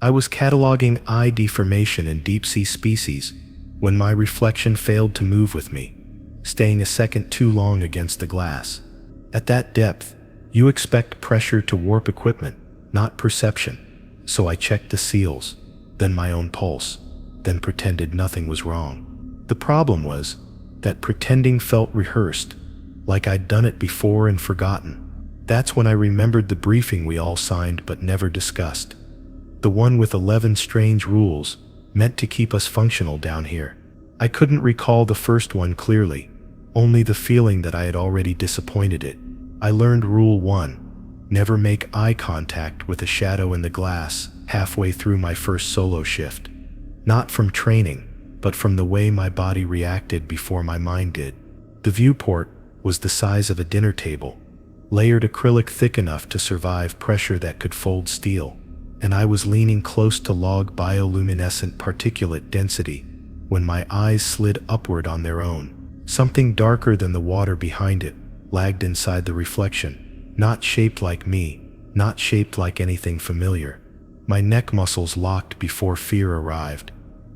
I was cataloging eye deformation in deep-sea species when my reflection failed to move with me, staying a second too long against the glass. At that depth, you expect pressure to warp equipment, not perception. So I checked the seals, then my own pulse, then pretended nothing was wrong. The problem was that pretending felt rehearsed, like I'd done it before and forgotten. That's when I remembered the briefing we all signed but never discussed. The one with 11 strange rules, meant to keep us functional down here. I couldn't recall the first one clearly, only the feeling that I had already disappointed it. I learned Rule 1, never make eye contact with a shadow in the glass halfway through my first solo shift. Not from training, but from the way my body reacted before my mind did. The viewport was the size of a dinner table, layered acrylic thick enough to survive pressure that could fold steel, and I was leaning close to log bioluminescent particulate density when my eyes slid upward on their own. Something darker than the water behind it lagged inside the reflection, not shaped like me, not shaped like anything familiar. My neck muscles locked before fear arrived,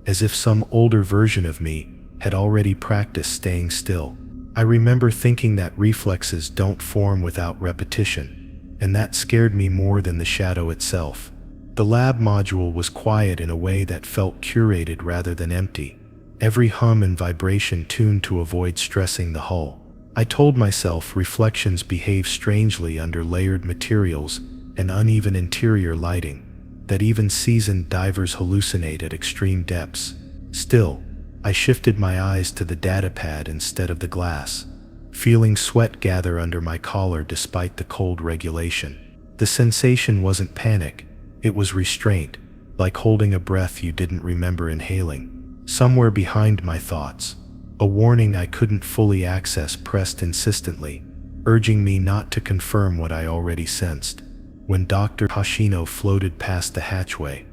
as if some older version of me had already practiced staying still. I remember thinking that reflexes don't form without repetition, and that scared me more than the shadow itself. The lab module was quiet in a way that felt curated rather than empty, every hum and vibration tuned to avoid stressing the hull. I told myself reflections behave strangely under layered materials and uneven interior lighting, that even seasoned divers hallucinate at extreme depths. Still, I shifted my eyes to the datapad instead of the glass, feeling sweat gather under my collar despite the cold regulation. The sensation wasn't panic, it was restraint, like holding a breath you didn't remember inhaling. Somewhere behind my thoughts, a warning I couldn't fully access pressed insistently, urging me not to confirm what I already sensed. When Dr. Hashino floated past the hatchway,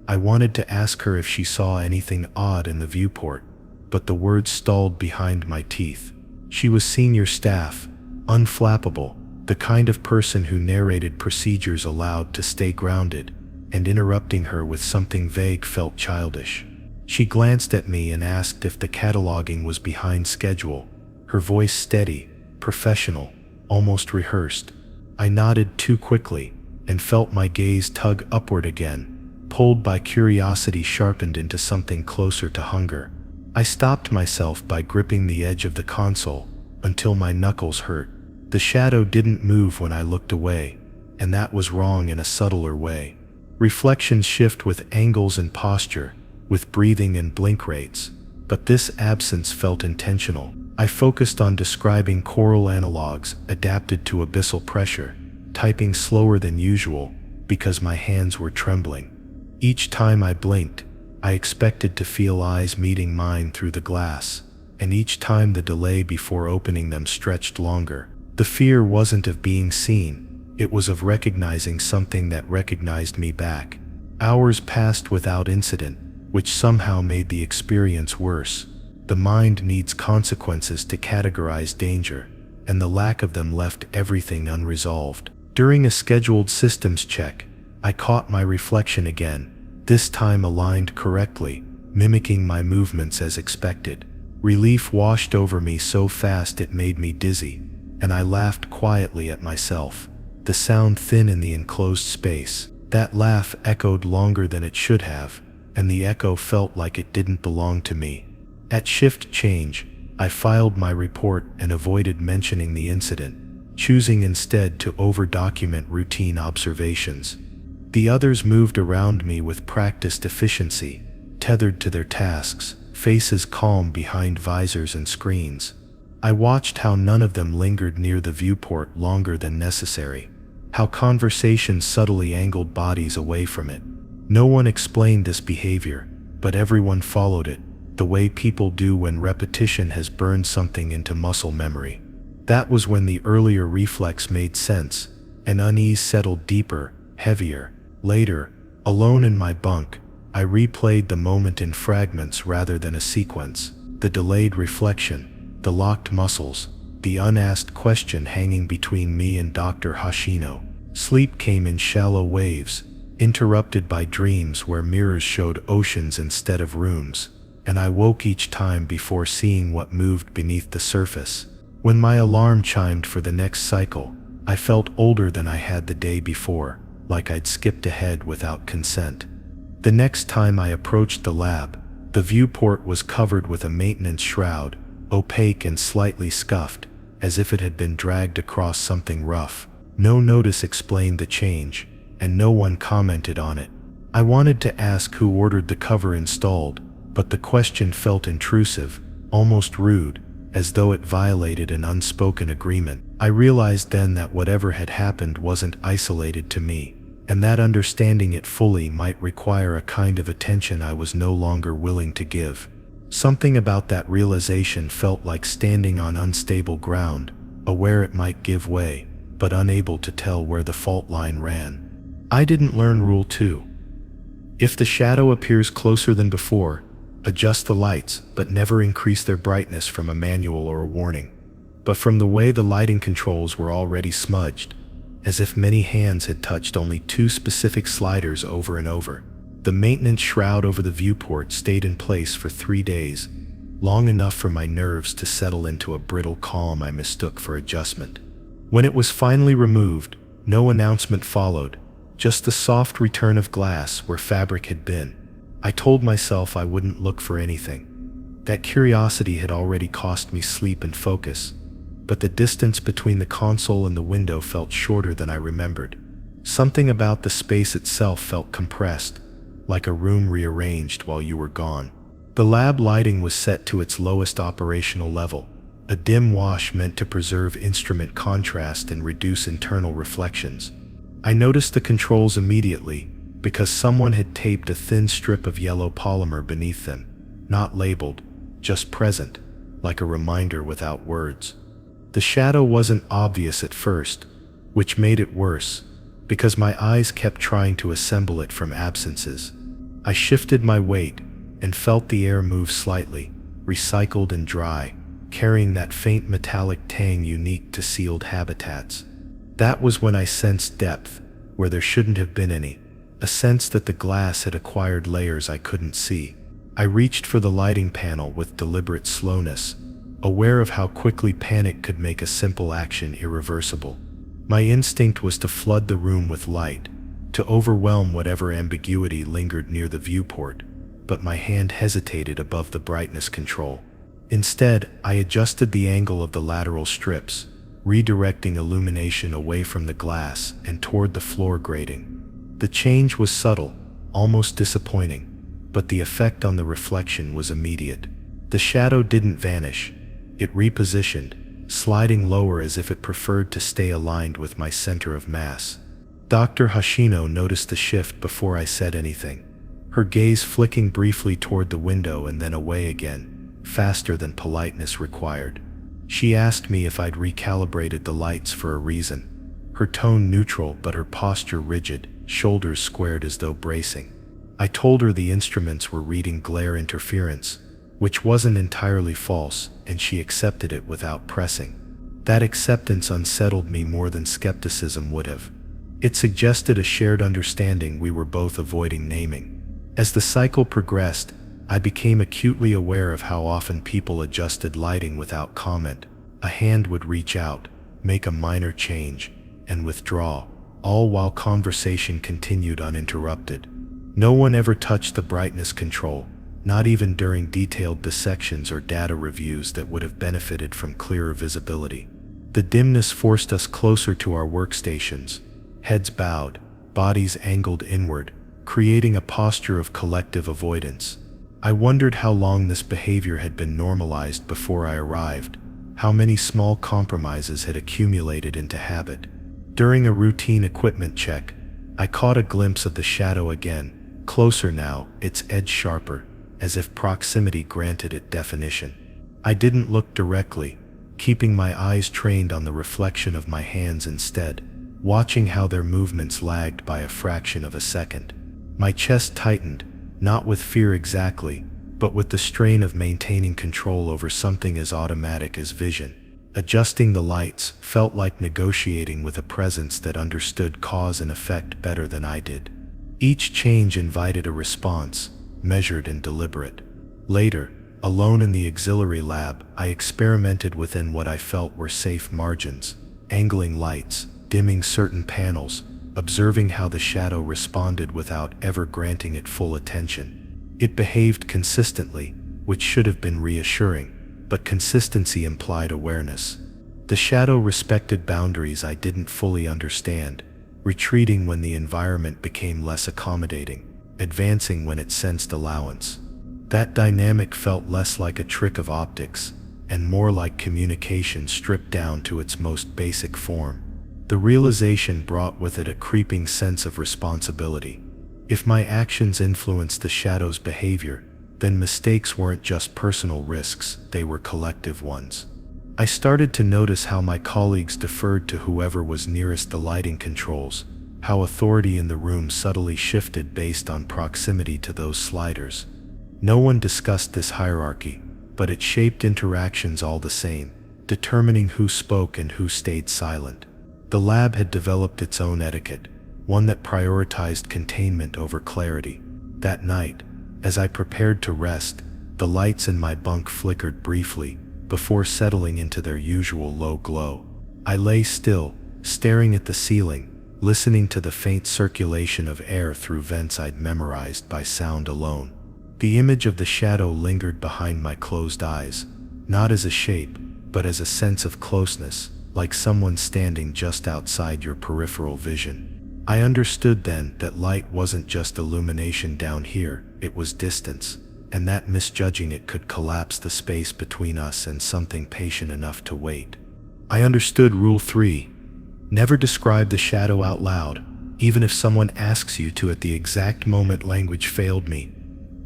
I wanted to ask her if she saw anything odd in the viewport, but the words stalled behind my teeth. She was senior staff, unflappable, the kind of person who narrated procedures aloud to stay grounded, and interrupting her with something vague felt childish. She glanced at me and asked if the cataloging was behind schedule, her voice steady, professional, almost rehearsed. I nodded too quickly and felt my gaze tug upward again, pulled by curiosity sharpened into something closer to hunger. I stopped myself by gripping the edge of the console until my knuckles hurt. The shadow didn't move when I looked away, and that was wrong in a subtler way. Reflections shift with angles and posture, with breathing and blink rates, but this absence felt intentional. I focused on describing coral analogs adapted to abyssal pressure, typing slower than usual because my hands were trembling. Each time I blinked, I expected to feel eyes meeting mine through the glass, and each time the delay before opening them stretched longer. The fear wasn't of being seen, it was of recognizing something that recognized me back. Hours passed without incident, which somehow made the experience worse. The mind needs consequences to categorize danger, and the lack of them left everything unresolved. During a scheduled systems check, I caught my reflection again, this time aligned correctly, mimicking my movements as expected. Relief washed over me so fast it made me dizzy, and I laughed quietly at myself, the sound thin in the enclosed space. That laugh echoed longer than it should have, and the echo felt like it didn't belong to me. At shift change, I filed my report and avoided mentioning the incident, choosing instead to over-document routine observations. The others moved around me with practiced efficiency, tethered to their tasks, faces calm behind visors and screens. I watched how none of them lingered near the viewport longer than necessary, how conversations subtly angled bodies away from it. No one explained this behavior, but everyone followed it, the way people do when repetition has burned something into muscle memory. That was when the earlier reflex made sense, and unease settled deeper, heavier. Later, alone in my bunk, I replayed the moment in fragments rather than a sequence. The delayed reflection, the locked muscles, the unasked question hanging between me and Dr. Hashino. Sleep came in shallow waves, interrupted by dreams where mirrors showed oceans instead of rooms, and I woke each time before seeing what moved beneath the surface. When my alarm chimed for the next cycle, I felt older than I had the day before, like I'd skipped ahead without consent. The next time I approached the lab, the viewport was covered with a maintenance shroud, opaque and slightly scuffed, as if it had been dragged across something rough. No notice explained the change, and no one commented on it. I wanted to ask who ordered the cover installed, but the question felt intrusive, almost rude, as though it violated an unspoken agreement. I realized then that whatever had happened wasn't isolated to me, and that understanding it fully might require a kind of attention I was no longer willing to give. Something about that realization felt like standing on unstable ground, aware it might give way, but unable to tell where the fault line ran. I didn't learn Rule 2. If the shadow appears closer than before, adjust the lights, but never increase their brightness from a manual or a warning. But from the way the lighting controls were already smudged, as if many hands had touched only two specific sliders over and over. The maintenance shroud over the viewport stayed in place for 3 days, long enough for my nerves to settle into a brittle calm I mistook for adjustment. When it was finally removed, no announcement followed, just the soft return of glass where fabric had been. I told myself I wouldn't look for anything. That curiosity had already cost me sleep and focus, but the distance between the console and the window felt shorter than I remembered. Something about the space itself felt compressed, like a room rearranged while you were gone. The lab lighting was set to its lowest operational level, a dim wash meant to preserve instrument contrast and reduce internal reflections. I noticed the controls immediately, because someone had taped a thin strip of yellow polymer beneath them, not labeled, just present, like a reminder without words. The shadow wasn't obvious at first, which made it worse, because my eyes kept trying to assemble it from absences. I shifted my weight and felt the air move slightly, recycled and dry, carrying that faint metallic tang unique to sealed habitats. That was when I sensed depth, where there shouldn't have been any, a sense that the glass had acquired layers I couldn't see. I reached for the lighting panel with deliberate slowness, aware of how quickly panic could make a simple action irreversible. My instinct was to flood the room with light, to overwhelm whatever ambiguity lingered near the viewport, but my hand hesitated above the brightness control. Instead, I adjusted the angle of the lateral strips, redirecting illumination away from the glass and toward the floor grating. The change was subtle, almost disappointing, but the effect on the reflection was immediate. The shadow didn't vanish. It repositioned, sliding lower as if it preferred to stay aligned with my center of mass. Dr. Hashino noticed the shift before I said anything, her gaze flicking briefly toward the window and then away again, faster than politeness required. She asked me if I'd recalibrated the lights for a reason, her tone neutral but her posture rigid, shoulders squared as though bracing. I told her the instruments were reading glare interference, which wasn't entirely false, and she accepted it without pressing. That acceptance unsettled me more than skepticism would have. It suggested a shared understanding we were both avoiding naming. As the cycle progressed, I became acutely aware of how often people adjusted lighting without comment. A hand would reach out, make a minor change, and withdraw, all while conversation continued uninterrupted. No one ever touched the brightness control, not even during detailed dissections or data reviews that would have benefited from clearer visibility. The dimness forced us closer to our workstations, heads bowed, bodies angled inward, creating a posture of collective avoidance. I wondered how long this behavior had been normalized before I arrived, how many small compromises had accumulated into habit. During a routine equipment check, I caught a glimpse of the shadow again, closer now, its edge sharper, as if proximity granted it definition. I didn't look directly, keeping my eyes trained on the reflection of my hands instead, watching how their movements lagged by a fraction of a second. My chest tightened, not with fear exactly, but with the strain of maintaining control over something as automatic as vision. Adjusting the lights felt like negotiating with a presence that understood cause and effect better than I did. Each change invited a response, measured and deliberate. Later, alone in the auxiliary lab, I experimented within what I felt were safe margins, angling lights, dimming certain panels, observing how the shadow responded without ever granting it full attention. It behaved consistently, which should have been reassuring, but consistency implied awareness. The shadow respected boundaries I didn't fully understand, retreating when the environment became less accommodating, advancing when it sensed allowance. That dynamic felt less like a trick of optics, and more like communication stripped down to its most basic form. The realization brought with it a creeping sense of responsibility. If my actions influenced the shadow's behavior, then mistakes weren't just personal risks, they were collective ones. I started to notice how my colleagues deferred to whoever was nearest the lighting controls, how authority in the room subtly shifted based on proximity to those sliders. No one discussed this hierarchy, but it shaped interactions all the same, determining who spoke and who stayed silent. The lab had developed its own etiquette, one that prioritized containment over clarity. That night, as I prepared to rest, the lights in my bunk flickered briefly, before settling into their usual low glow. I lay still, staring at the ceiling, listening to the faint circulation of air through vents I'd memorized by sound alone. The image of the shadow lingered behind my closed eyes, not as a shape, but as a sense of closeness, like someone standing just outside your peripheral vision. I understood then that light wasn't just illumination down here, it was distance, and that misjudging it could collapse the space between us and something patient enough to wait. I understood Rule 3. Never describe the shadow out loud, even if someone asks you to at the exact moment. Language failed me,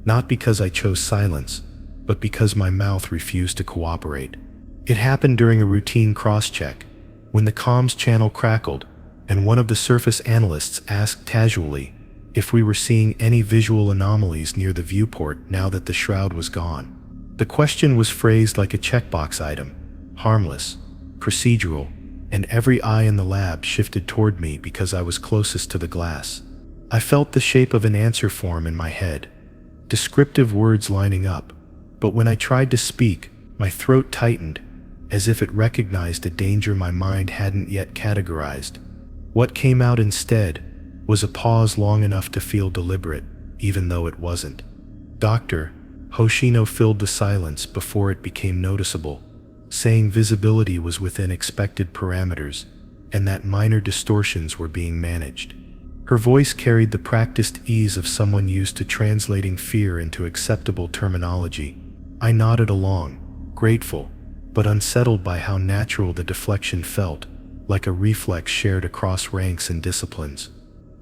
not because I chose silence, but because my mouth refused to cooperate. It happened during a routine cross-check, when the comms channel crackled, and one of the surface analysts asked casually if we were seeing any visual anomalies near the viewport now that the shroud was gone. The question was phrased like a checkbox item, harmless, procedural, and every eye in the lab shifted toward me because I was closest to the glass. I felt the shape of an answer form in my head, descriptive words lining up, but when I tried to speak, my throat tightened, as if it recognized a danger my mind hadn't yet categorized. What came out instead was a pause long enough to feel deliberate, even though it wasn't. Dr. Hoshino filled the silence before it became noticeable, saying visibility was within expected parameters, and that minor distortions were being managed. Her voice carried the practiced ease of someone used to translating fear into acceptable terminology. I nodded along, grateful, but unsettled by how natural the deflection felt, like a reflex shared across ranks and disciplines.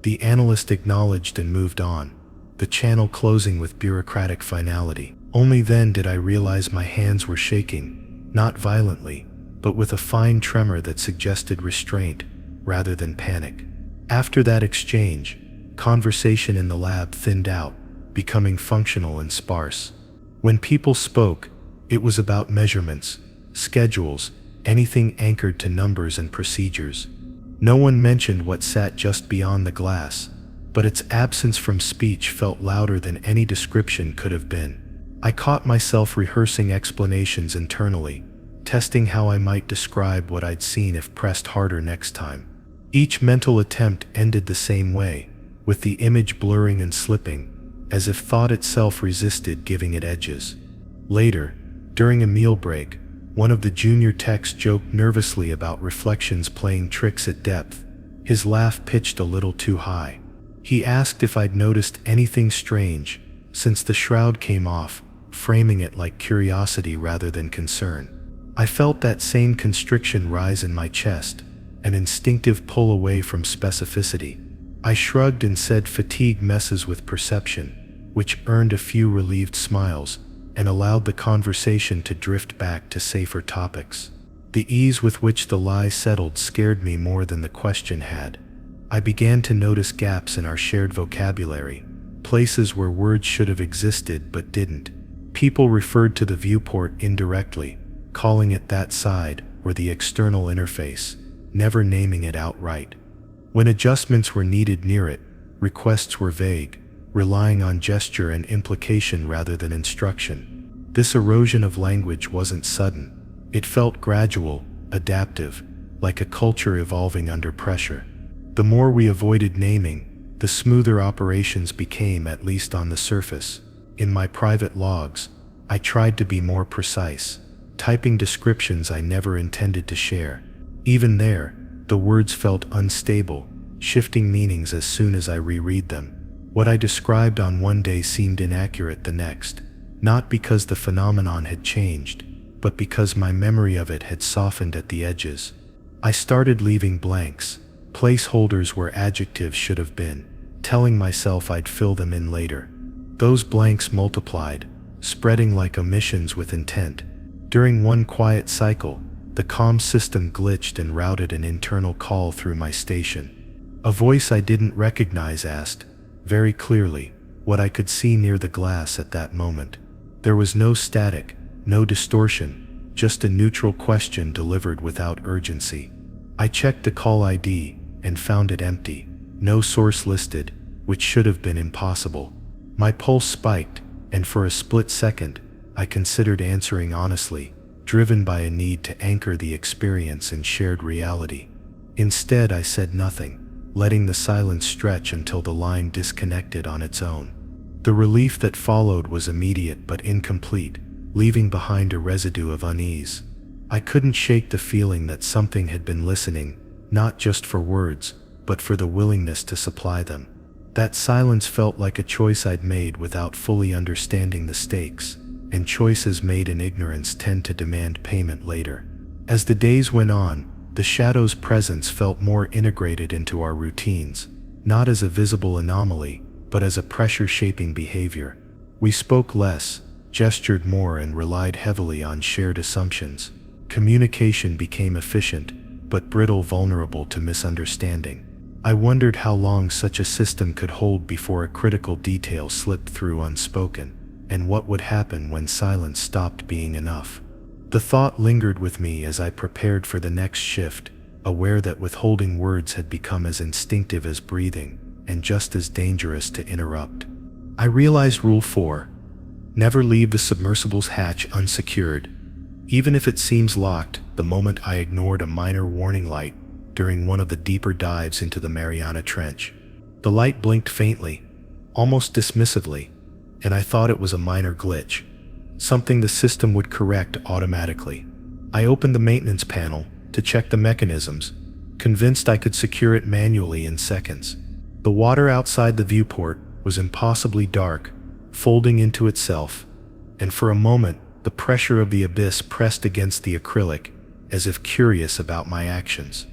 The analyst acknowledged and moved on, the channel closing with bureaucratic finality. Only then did I realize my hands were shaking, not violently, but with a fine tremor that suggested restraint rather than panic. After that exchange, conversation in the lab thinned out, becoming functional and sparse. When people spoke, it was about measurements, schedules, anything anchored to numbers and procedures. No one mentioned what sat just beyond the glass, but its absence from speech felt louder than any description could have been. I caught myself rehearsing explanations internally, testing how I might describe what I'd seen if pressed harder next time. Each mental attempt ended the same way, with the image blurring and slipping, as if thought itself resisted giving it edges. Later, during a meal break, one of the junior techs joked nervously about reflections playing tricks at depth. His laugh pitched a little too high. He asked if I'd noticed anything strange, since the shroud came off, framing it like curiosity rather than concern. I felt that same constriction rise in my chest, an instinctive pull away from specificity. I shrugged and said fatigue messes with perception, which earned a few relieved smiles, and allowed the conversation to drift back to safer topics. The ease with which the lie settled scared me more than the question had. I began to notice gaps in our shared vocabulary, places where words should have existed but didn't. People referred to the viewport indirectly, calling it that side or the external interface, never naming it outright. When adjustments were needed near it, requests were vague, relying on gesture and implication rather than instruction. This erosion of language wasn't sudden. It felt gradual, adaptive, like a culture evolving under pressure. The more we avoided naming, the smoother operations became, at least on the surface. In my private logs, I tried to be more precise, typing descriptions I never intended to share. Even there, the words felt unstable, shifting meanings as soon as I reread them. What I described on one day seemed inaccurate the next, not because the phenomenon had changed, but because my memory of it had softened at the edges. I started leaving blanks, placeholders where adjectives should have been, telling myself I'd fill them in later. Those blanks multiplied, spreading like omissions with intent. During one quiet cycle, the comm system glitched and routed an internal call through my station. A voice I didn't recognize asked, very clearly, what I could see near the glass at that moment. There was no static, no distortion, just a neutral question delivered without urgency. I checked the call ID and found it empty, no source listed, which should have been impossible. My pulse spiked, and for a split second, I considered answering honestly, driven by a need to anchor the experience in shared reality. Instead, I said nothing, letting the silence stretch until the line disconnected on its own. The relief that followed was immediate but incomplete, leaving behind a residue of unease. I couldn't shake the feeling that something had been listening, not just for words, but for the willingness to supply them. That silence felt like a choice I'd made without fully understanding the stakes, and choices made in ignorance tend to demand payment later. As the days went on, the shadow's presence felt more integrated into our routines, not as a visible anomaly, but as a pressure-shaping behavior. We spoke less, gestured more, and relied heavily on shared assumptions. Communication became efficient, but brittle, vulnerable to misunderstanding. I wondered how long such a system could hold before a critical detail slipped through unspoken, and what would happen when silence stopped being enough. The thought lingered with me as I prepared for the next shift, aware that withholding words had become as instinctive as breathing, and just as dangerous to interrupt. I realized Rule 4. Never leave the submersible's hatch unsecured. Even if it seems locked, the moment I ignored a minor warning light during one of the deeper dives into the Mariana Trench. The light blinked faintly, almost dismissively, and I thought it was a minor glitch, something the system would correct automatically. I opened the maintenance panel to check the mechanisms, convinced I could secure it manually in seconds. The water outside the viewport was impossibly dark, folding into itself, and for a moment the pressure of the abyss pressed against the acrylic, as if curious about my actions.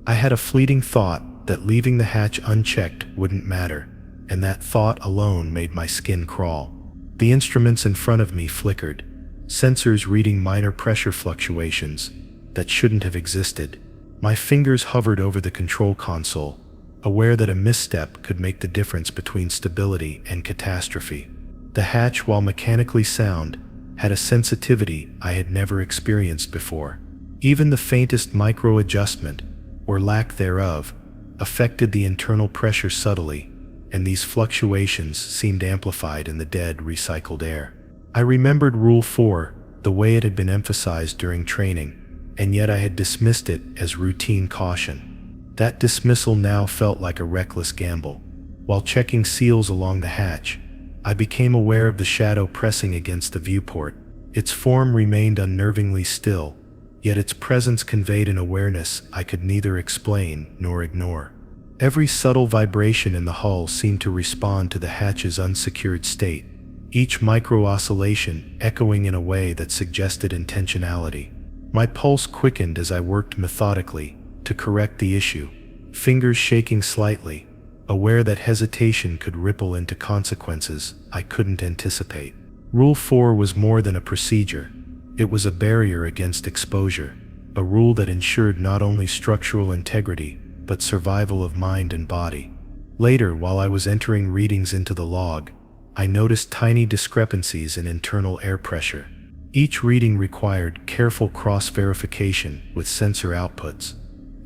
I had a fleeting thought that leaving the hatch unchecked wouldn't matter, and that thought alone made my skin crawl. The instruments in front of me flickered, sensors reading minor pressure fluctuations that shouldn't have existed. My fingers hovered over the control console, aware that a misstep could make the difference between stability and catastrophe. The hatch, while mechanically sound, had a sensitivity I had never experienced before. Even the faintest micro-adjustment, or lack thereof, affected the internal pressure subtly, and these fluctuations seemed amplified in the dead, recycled air. I remembered Rule 4, the way it had been emphasized during training, and yet I had dismissed it as routine caution. That dismissal now felt like a reckless gamble. While checking seals along the hatch, I became aware of the shadow pressing against the viewport. Its form remained unnervingly still, yet its presence conveyed an awareness I could neither explain nor ignore. Every subtle vibration in the hull seemed to respond to the hatch's unsecured state, each micro-oscillation echoing in a way that suggested intentionality. My pulse quickened as I worked methodically to correct the issue, fingers shaking slightly, aware that hesitation could ripple into consequences I couldn't anticipate. Rule 4 was more than a procedure. It was a barrier against exposure, a rule that ensured not only structural integrity, but survival of mind and body. Later, while I was entering readings into the log, I noticed tiny discrepancies in internal air pressure. Each reading required careful cross-verification with sensor outputs,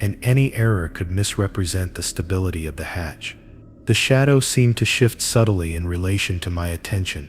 and any error could misrepresent the stability of the hatch. The shadow seemed to shift subtly in relation to my attention,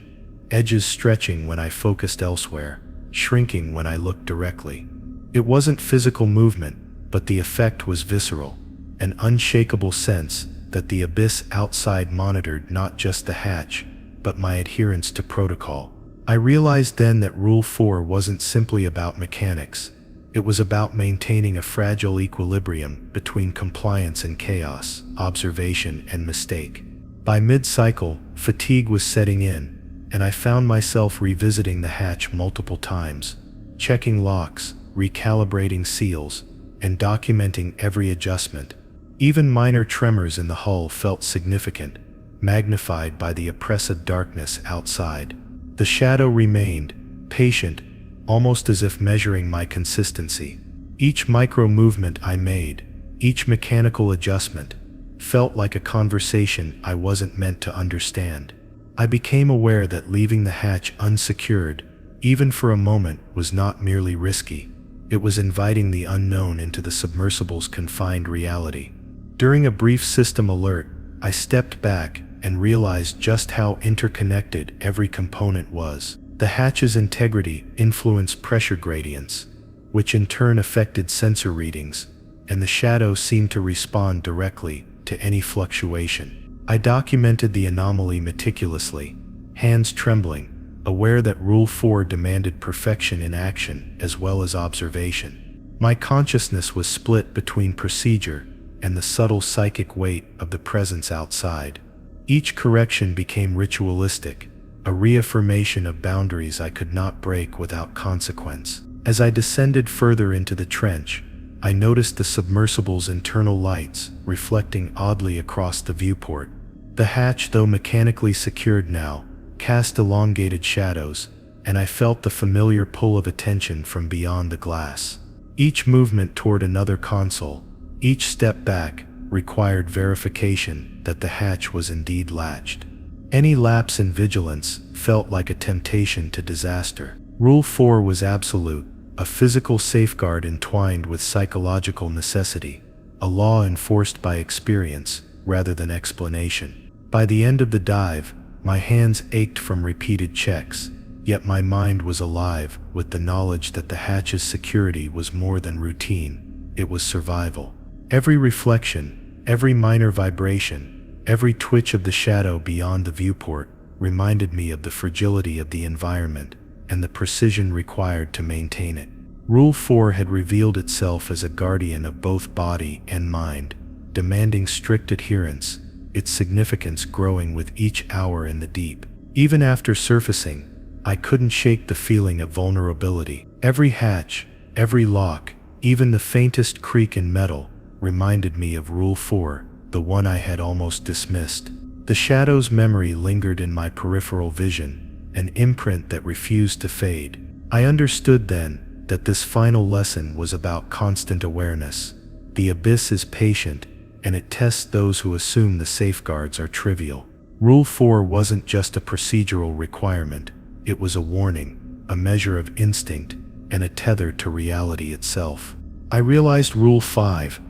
edges stretching when I focused elsewhere, shrinking when I looked directly. It wasn't physical movement, but the effect was visceral, an unshakable sense that the abyss outside monitored not just the hatch, but my adherence to protocol. I realized then that Rule 4 wasn't simply about mechanics. It was about maintaining a fragile equilibrium between compliance and chaos, observation and mistake. By mid-cycle, fatigue was setting in, and I found myself revisiting the hatch multiple times, checking locks, recalibrating seals, and documenting every adjustment. Even minor tremors in the hull felt significant, magnified by the oppressive darkness outside. The shadow remained, patient, almost as if measuring my consistency. Each micro-movement I made, each mechanical adjustment, felt like a conversation I wasn't meant to understand. I became aware that leaving the hatch unsecured, even for a moment, was not merely risky. It was inviting the unknown into the submersible's confined reality. During a brief system alert, I stepped back and realized just how interconnected every component was. The hatch's integrity influenced pressure gradients, which in turn affected sensor readings, and the shadow seemed to respond directly to any fluctuation. I documented the anomaly meticulously, hands trembling, aware that Rule 4 demanded perfection in action as well as observation. My consciousness was split between procedure and the subtle psychic weight of the presence outside. Each correction became ritualistic, a reaffirmation of boundaries I could not break without consequence. As I descended further into the trench, I noticed the submersible's internal lights reflecting oddly across the viewport. The hatch, though mechanically secured now, cast elongated shadows, and I felt the familiar pull of attention from beyond the glass. Each movement toward another console, each step back, required verification that the hatch was indeed latched. Any lapse in vigilance felt like a temptation to disaster. Rule 4 was absolute, a physical safeguard entwined with psychological necessity, a law enforced by experience rather than explanation. By the end of the dive, my hands ached from repeated checks, yet my mind was alive with the knowledge that the hatch's security was more than routine, it was survival. Every reflection, every minor vibration, every twitch of the shadow beyond the viewport reminded me of the fragility of the environment and the precision required to maintain it. Rule 4 had revealed itself as a guardian of both body and mind, demanding strict adherence, its significance growing with each hour in the deep. Even after surfacing, I couldn't shake the feeling of vulnerability. Every hatch, every lock, even the faintest creak in metal, reminded me of Rule 4, the one I had almost dismissed. The shadow's memory lingered in my peripheral vision, an imprint that refused to fade. I understood then that this final lesson was about constant awareness. The abyss is patient, and it tests those who assume the safeguards are trivial. Rule 4 wasn't just a procedural requirement, it was a warning, a measure of instinct, and a tether to reality itself. I realized Rule 5,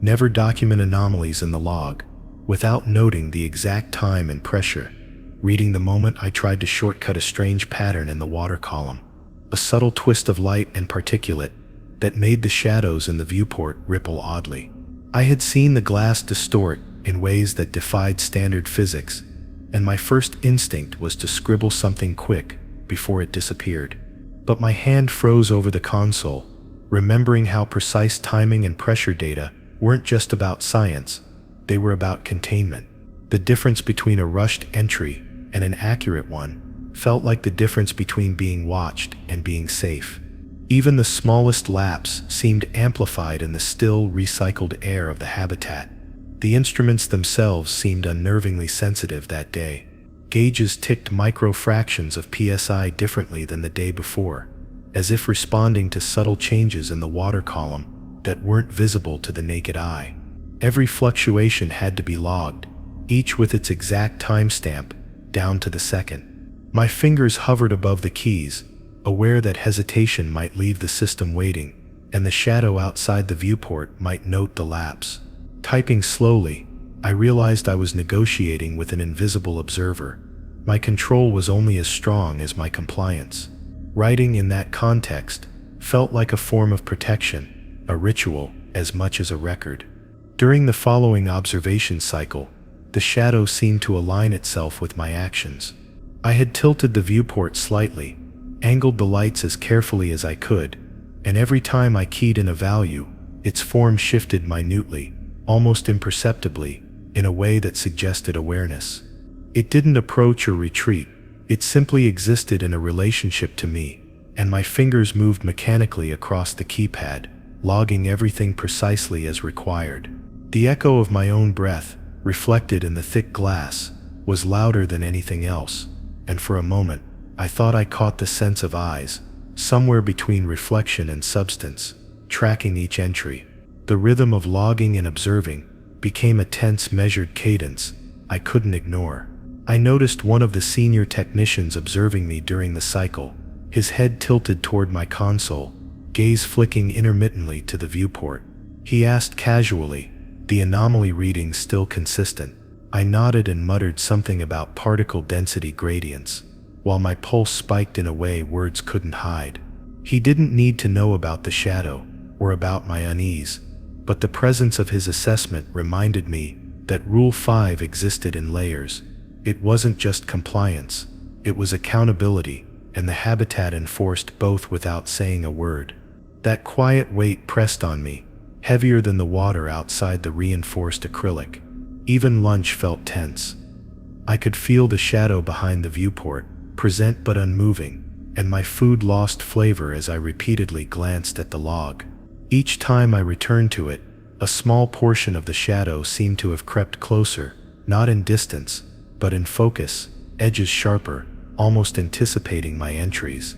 never document anomalies in the log, without noting the exact time and pressure. Reading the moment I tried to shortcut a strange pattern in the water column, a subtle twist of light and particulate that made the shadows in the viewport ripple oddly. I had seen the glass distort in ways that defied standard physics, and my first instinct was to scribble something quick before it disappeared. But my hand froze over the console, remembering how precise timing and pressure data weren't just about science, they were about containment. The difference between a rushed entry and an accurate one felt like the difference between being watched and being safe. Even the smallest lapse seemed amplified in the still, recycled air of the habitat. The instruments themselves seemed unnervingly sensitive that day. Gauges ticked microfractions of PSI differently than the day before, as if responding to subtle changes in the water column that weren't visible to the naked eye. Every fluctuation had to be logged, each with its exact timestamp, down to the second. My fingers hovered above the keys, aware that hesitation might leave the system waiting, and the shadow outside the viewport might note the lapse. Typing slowly, I realized I was negotiating with an invisible observer. My control was only as strong as my compliance. Writing in that context felt like a form of protection, a ritual, as much as a record. During the following observation cycle, the shadow seemed to align itself with my actions. I had tilted the viewport slightly, angled the lights as carefully as I could, and every time I keyed in a value, its form shifted minutely, almost imperceptibly, in a way that suggested awareness. It didn't approach or retreat, it simply existed in a relationship to me, and my fingers moved mechanically across the keypad, logging everything precisely as required. The echo of my own breath, reflected in the thick glass, was louder than anything else, and for a moment, I thought I caught the sense of eyes, somewhere between reflection and substance, tracking each entry. The rhythm of logging and observing became a tense, measured cadence I couldn't ignore. I noticed one of the senior technicians observing me during the cycle, his head tilted toward my console, gaze flicking intermittently to the viewport. He asked casually, the anomaly readings still consistent? I nodded and muttered something about particle density gradients, while my pulse spiked in a way words couldn't hide. He didn't need to know about the shadow, or about my unease, but the presence of his assessment reminded me that Rule 5 existed in layers. It wasn't just compliance, it was accountability, and the habitat enforced both without saying a word. That quiet weight pressed on me, heavier than the water outside the reinforced acrylic. Even lunch felt tense. I could feel the shadow behind the viewport, present but unmoving, and my food lost flavor as I repeatedly glanced at the log. Each time I returned to it, a small portion of the shadow seemed to have crept closer, not in distance, but in focus, edges sharper, almost anticipating my entries.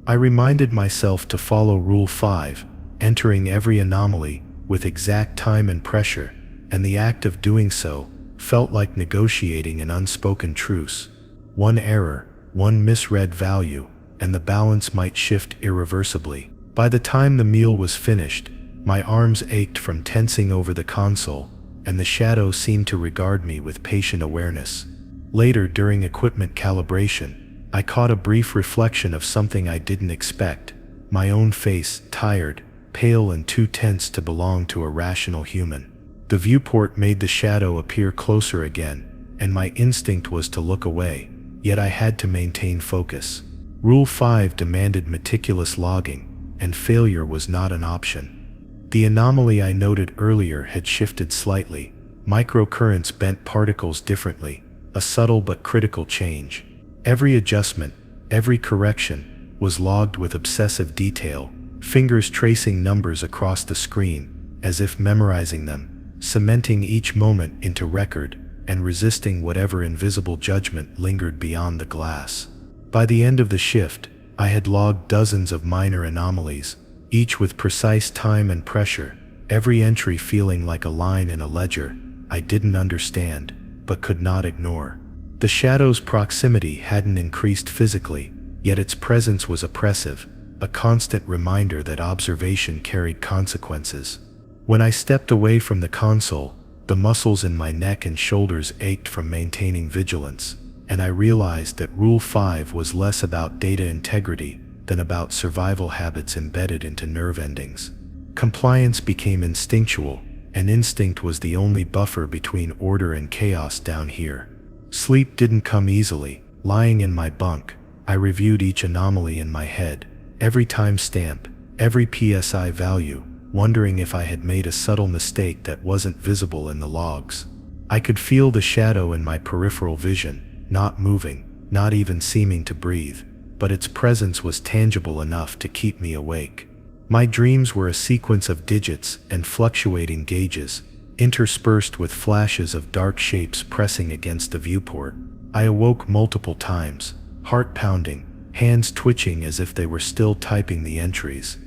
I reminded myself to follow Rule 5, entering every anomaly with exact time and pressure, and the act of doing so felt like negotiating an unspoken truce. One error, one misread value, and the balance might shift irreversibly. By the time the meal was finished, my arms ached from tensing over the console, and the shadow seemed to regard me with patient awareness. Later, during equipment calibration, I caught a brief reflection of something I didn't expect, my own face, tired, pale and too tense to belong to a rational human. The viewport made the shadow appear closer again, and my instinct was to look away, yet I had to maintain focus. Rule 5 demanded meticulous logging, and failure was not an option. The anomaly I noted earlier had shifted slightly. Microcurrents bent particles differently, a subtle but critical change. Every adjustment, every correction, was logged with obsessive detail, fingers tracing numbers across the screen, as if memorizing them, cementing each moment into record, and resisting whatever invisible judgment lingered beyond the glass. By the end of the shift, I had logged dozens of minor anomalies, each with precise time and pressure, every entry feeling like a line in a ledger I didn't understand, but could not ignore. The shadow's proximity hadn't increased physically, yet its presence was oppressive, a constant reminder that observation carried consequences. When I stepped away from the console, the muscles in my neck and shoulders ached from maintaining vigilance, and I realized that Rule 5 was less about data integrity than about survival habits embedded into nerve endings. Compliance became instinctual, and instinct was the only buffer between order and chaos down here. Sleep didn't come easily. Lying in my bunk, I reviewed each anomaly in my head, every timestamp, every PSI value, wondering if I had made a subtle mistake that wasn't visible in the logs. I could feel the shadow in my peripheral vision, not moving, not even seeming to breathe, but its presence was tangible enough to keep me awake. My dreams were a sequence of digits and fluctuating gauges, interspersed with flashes of dark shapes pressing against the viewport. I awoke multiple times, heart pounding, hands twitching as if they were still typing the entries.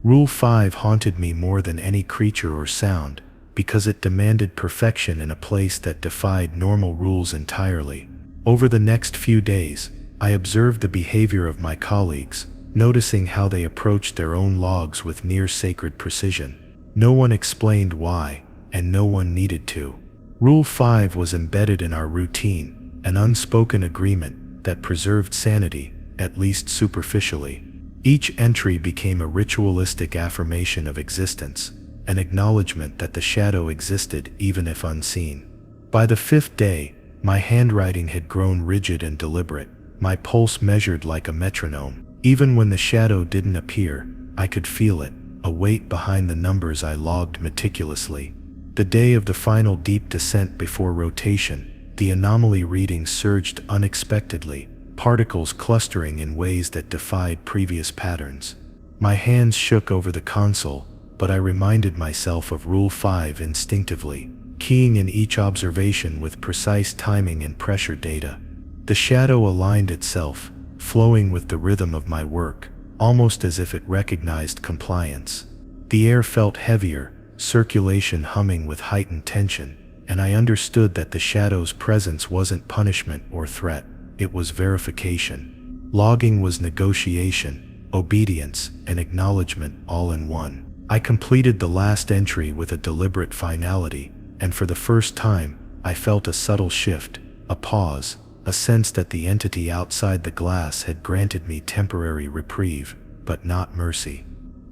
Rule 5 haunted me more than any creature or sound, because it demanded perfection in a place that defied normal rules entirely. Over the next few days, I observed the behavior of my colleagues, noticing how they approached their own logs with near-sacred precision. No one explained why, and no one needed to. Rule 5 was embedded in our routine, an unspoken agreement that preserved sanity, at least superficially. Each entry became a ritualistic affirmation of existence, an acknowledgement that the shadow existed even if unseen. By the 5th day, my handwriting had grown rigid and deliberate, my pulse measured like a metronome. Even when the shadow didn't appear, I could feel it, a weight behind the numbers I logged meticulously. The day of the final deep descent before rotation, the anomaly readings surged unexpectedly, particles clustering in ways that defied previous patterns. My hands shook over the console, but I reminded myself of Rule 5 instinctively, keying in each observation with precise timing and pressure data. The shadow aligned itself, flowing with the rhythm of my work, almost as if it recognized compliance. The air felt heavier, circulation humming with heightened tension, and I understood that the shadow's presence wasn't punishment or threat, it was verification. Logging was negotiation, obedience, and acknowledgement all in one. I completed the last entry with a deliberate finality, and for the first time, I felt a subtle shift, a pause, a sense that the entity outside the glass had granted me temporary reprieve, but not mercy.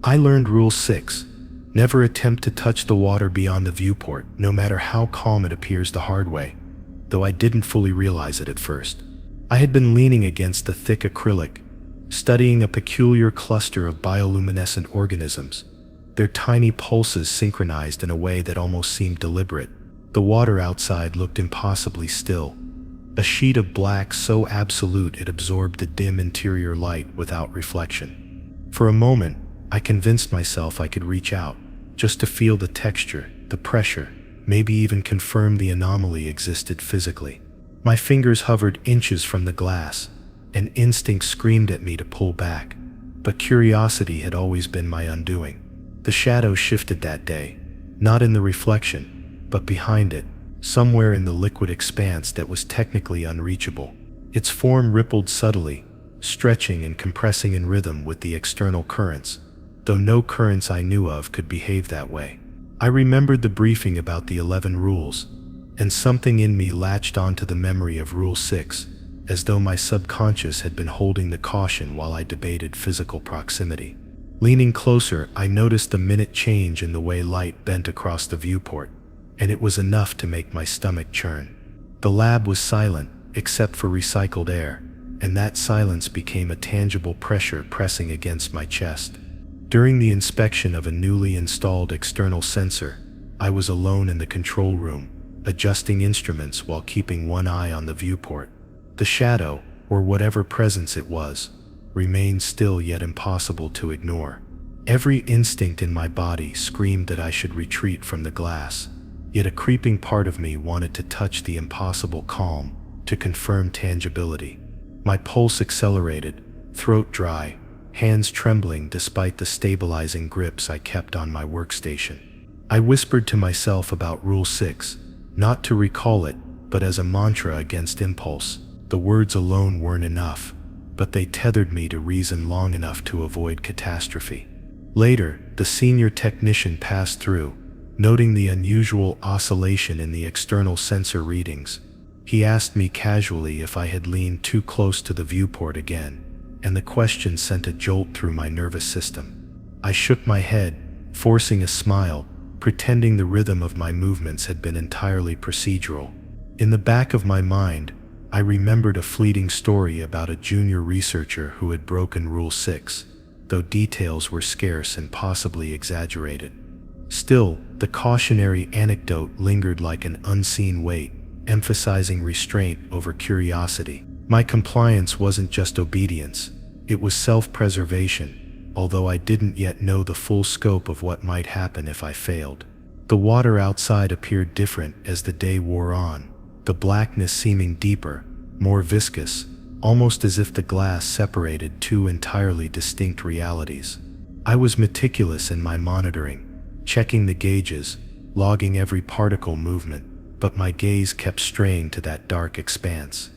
I learned Rule 6. Never attempt to touch the water beyond the viewport, no matter how calm it appears the hard way, though I didn't fully realize it at first. I had been leaning against the thick acrylic, studying a peculiar cluster of bioluminescent organisms, their tiny pulses synchronized in a way that almost seemed deliberate. The water outside looked impossibly still, a sheet of black so absolute it absorbed the dim interior light without reflection. For a moment, I convinced myself I could reach out, just to feel the texture, the pressure, maybe even confirm the anomaly existed physically. My fingers hovered inches from the glass, and instinct screamed at me to pull back, but curiosity had always been my undoing. The shadow shifted that day, not in the reflection, but behind it, somewhere in the liquid expanse that was technically unreachable. Its form rippled subtly, stretching and compressing in rhythm with the external currents, though no currents I knew of could behave that way. I remembered the briefing about the 11 rules, and something in me latched onto the memory of Rule 6, as though my subconscious had been holding the caution while I debated physical proximity. Leaning closer, I noticed the minute change in the way light bent across the viewport, and it was enough to make my stomach churn. The lab was silent, except for recycled air, and that silence became a tangible pressure pressing against my chest. During the inspection of a newly installed external sensor, I was alone in the control room, adjusting instruments while keeping one eye on the viewport. The shadow, or whatever presence it was, remained still yet impossible to ignore. Every instinct in my body screamed that I should retreat from the glass, yet a creeping part of me wanted to touch the impossible calm, to confirm tangibility. My pulse accelerated, throat dry, hands trembling despite the stabilizing grips I kept on my workstation. I whispered to myself about Rule 6, not to recall it, but as a mantra against impulse. The words alone weren't enough, but they tethered me to reason long enough to avoid catastrophe. Later, the senior technician passed through, noting the unusual oscillation in the external sensor readings. He asked me casually if I had leaned too close to the viewport again, and the question sent a jolt through my nervous system. I shook my head, forcing a smile, pretending the rhythm of my movements had been entirely procedural. In the back of my mind, I remembered a fleeting story about a junior researcher who had broken Rule 6, though details were scarce and possibly exaggerated. Still, the cautionary anecdote lingered like an unseen weight, emphasizing restraint over curiosity. My compliance wasn't just obedience, it was self-preservation, although I didn't yet know the full scope of what might happen if I failed. The water outside appeared different as the day wore on, the blackness seeming deeper, more viscous, almost as if the glass separated two entirely distinct realities. I was meticulous in my monitoring, checking the gauges, logging every particle movement, but my gaze kept straying to that dark expanse.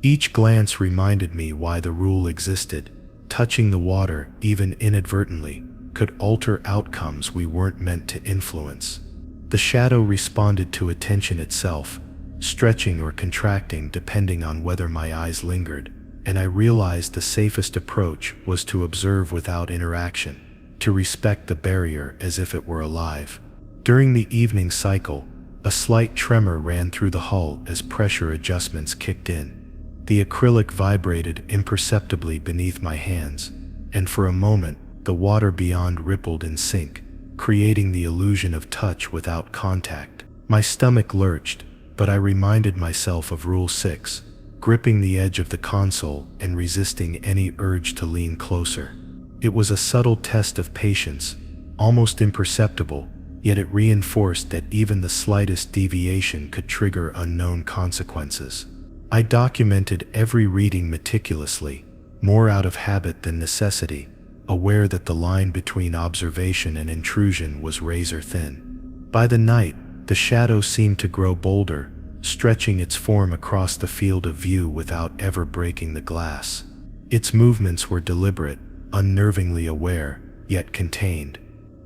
Each glance reminded me why the rule existed. Touching the water, even inadvertently, could alter outcomes we weren't meant to influence. The shadow responded to attention itself, stretching or contracting depending on whether my eyes lingered, and I realized the safest approach was to observe without interaction, to respect the barrier as if it were alive. During the evening cycle, a slight tremor ran through the hull as pressure adjustments kicked in. The acrylic vibrated imperceptibly beneath my hands, and for a moment, the water beyond rippled in sync, creating the illusion of touch without contact. My stomach lurched, but I reminded myself of Rule 6, gripping the edge of the console and resisting any urge to lean closer. It was a subtle test of patience, almost imperceptible, yet it reinforced that even the slightest deviation could trigger unknown consequences. I documented every reading meticulously, more out of habit than necessity, aware that the line between observation and intrusion was razor thin. By the night, the shadow seemed to grow bolder, stretching its form across the field of view without ever breaking the glass. Its movements were deliberate, unnervingly aware, yet contained.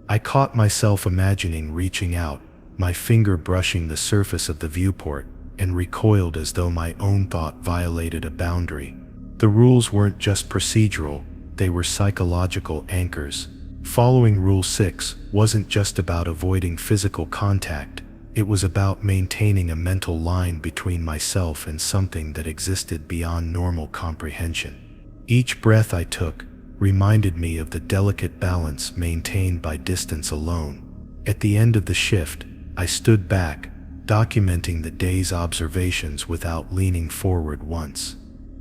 I caught myself imagining reaching out, my finger brushing the surface of the viewport, and recoiled as though my own thought violated a boundary. The rules weren't just procedural, they were psychological anchors. Following Rule 6 wasn't just about avoiding physical contact, it was about maintaining a mental line between myself and something that existed beyond normal comprehension. Each breath I took reminded me of the delicate balance maintained by distance alone. At the end of the shift, I stood back, documenting the day's observations without leaning forward once.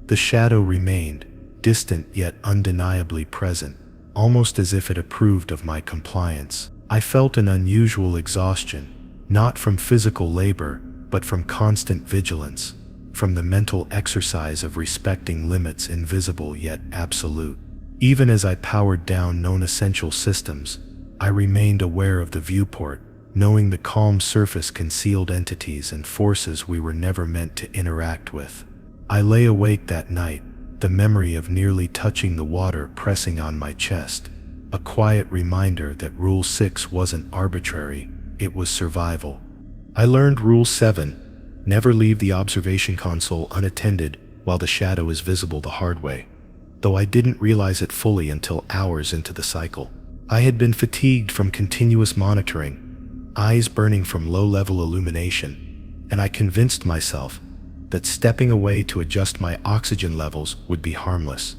The shadow remained, distant yet undeniably present, almost as if it approved of my compliance. I felt an unusual exhaustion, not from physical labor, but from constant vigilance, from the mental exercise of respecting limits invisible yet absolute. Even as I powered down known essential systems, I remained aware of the viewport, knowing the calm surface concealed entities and forces we were never meant to interact with. I lay awake that night, the memory of nearly touching the water pressing on my chest, a quiet reminder that Rule 6 wasn't arbitrary, it was survival. I learned Rule 7, never leave the observation console unattended while the shadow is visible, the hard way, though I didn't realize it fully until hours into the cycle. I had been fatigued from continuous monitoring, eyes burning from low-level illumination, and I convinced myself that stepping away to adjust my oxygen levels would be harmless.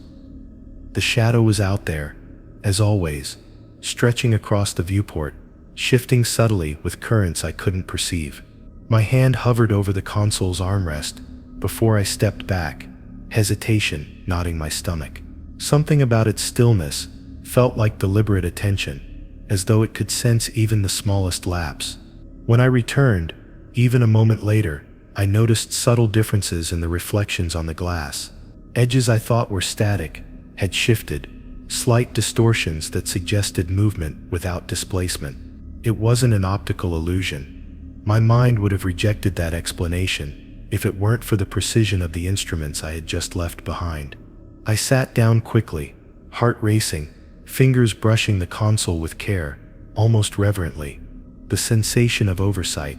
The shadow was out there, as always, stretching across the viewport, shifting subtly with currents I couldn't perceive. My hand hovered over the console's armrest before I stepped back, hesitation knotting my stomach. Something about its stillness felt like deliberate attention, as though it could sense even the smallest lapse. When I returned, even a moment later, I noticed subtle differences in the reflections on the glass. Edges I thought were static had shifted, slight distortions that suggested movement without displacement. It wasn't an optical illusion. My mind would have rejected that explanation if it weren't for the precision of the instruments I had just left behind. I sat down quickly, heart racing, fingers brushing the console with care, almost reverently. The sensation of oversight,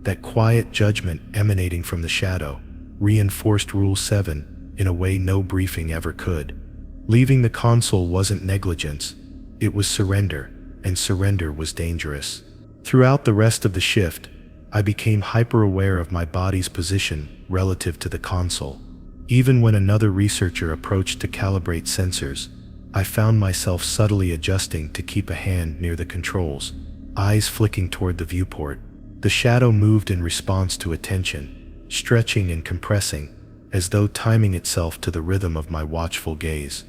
that quiet judgment emanating from the shadow, reinforced Rule 7 in a way no briefing ever could. Leaving the console wasn't negligence, it was surrender, and surrender was dangerous. Throughout the rest of the shift, I became hyper-aware of my body's position relative to the console. Even when another researcher approached to calibrate sensors, I found myself subtly adjusting to keep a hand near the controls, eyes flicking toward the viewport. The shadow moved in response to attention, stretching and compressing, as though timing itself to the rhythm of my watchful gaze.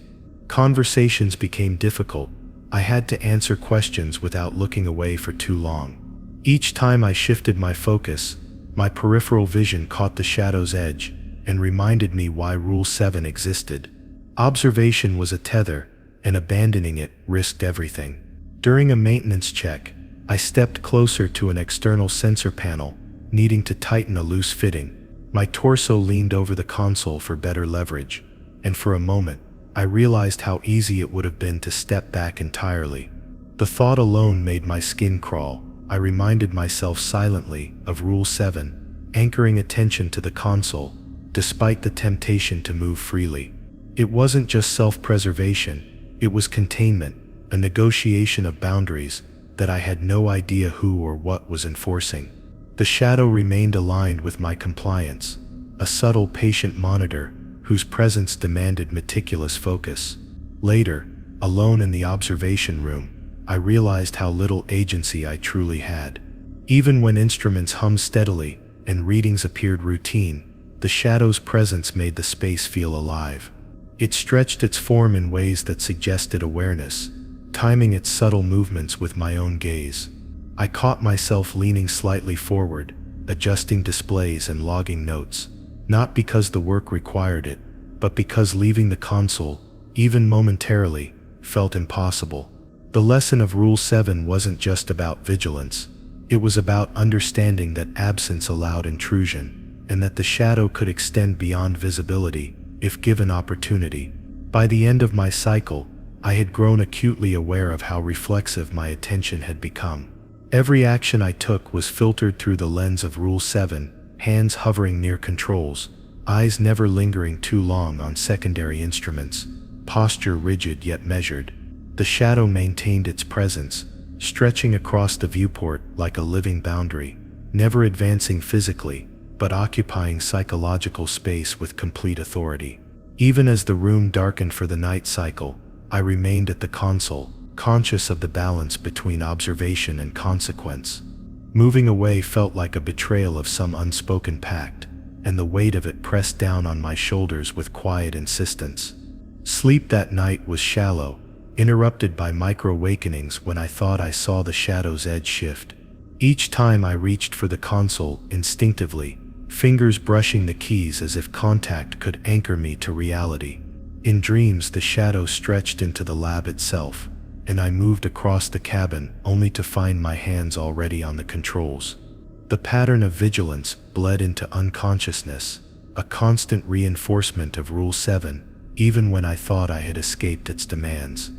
Conversations became difficult. I had to answer questions without looking away for too long. Each time I shifted my focus, my peripheral vision caught the shadow's edge and reminded me why Rule 7 existed. Observation was a tether, and abandoning it risked everything. During a maintenance check, I stepped closer to an external sensor panel, needing to tighten a loose fitting. My torso leaned over the console for better leverage, and for a moment, I realized how easy it would have been to step back entirely. The thought alone made my skin crawl. I reminded myself silently of Rule 7, anchoring attention to the console, despite the temptation to move freely. It wasn't just self-preservation, it was containment, a negotiation of boundaries that I had no idea who or what was enforcing. The shadow remained aligned with my compliance, a subtle, patient monitor whose presence demanded meticulous focus. Later, alone in the observation room, I realized how little agency I truly had. Even when instruments hummed steadily and readings appeared routine, the shadow's presence made the space feel alive. It stretched its form in ways that suggested awareness, timing its subtle movements with my own gaze. I caught myself leaning slightly forward, adjusting displays and logging notes, not because the work required it, but because leaving the console, even momentarily, felt impossible. The lesson of Rule 7 wasn't just about vigilance. It was about understanding that absence allowed intrusion, and that the shadow could extend beyond visibility if given opportunity. By the end of my cycle, I had grown acutely aware of how reflexive my attention had become. Every action I took was filtered through the lens of Rule 7, hands hovering near controls, eyes never lingering too long on secondary instruments, posture rigid yet measured. The shadow maintained its presence, stretching across the viewport like a living boundary, never advancing physically, but occupying psychological space with complete authority. Even as the room darkened for the night cycle, I remained at the console, conscious of the balance between observation and consequence. Moving away felt like a betrayal of some unspoken pact, and the weight of it pressed down on my shoulders with quiet insistence. Sleep that night was shallow, interrupted by micro-awakenings when I thought I saw the shadow's edge shift. Each time I reached for the console instinctively, fingers brushing the keys as if contact could anchor me to reality. In dreams, the shadow stretched into the lab itself, and I moved across the cabin only to find my hands already on the controls. The pattern of vigilance bled into unconsciousness, a constant reinforcement of Rule 7, even when I thought I had escaped its demands.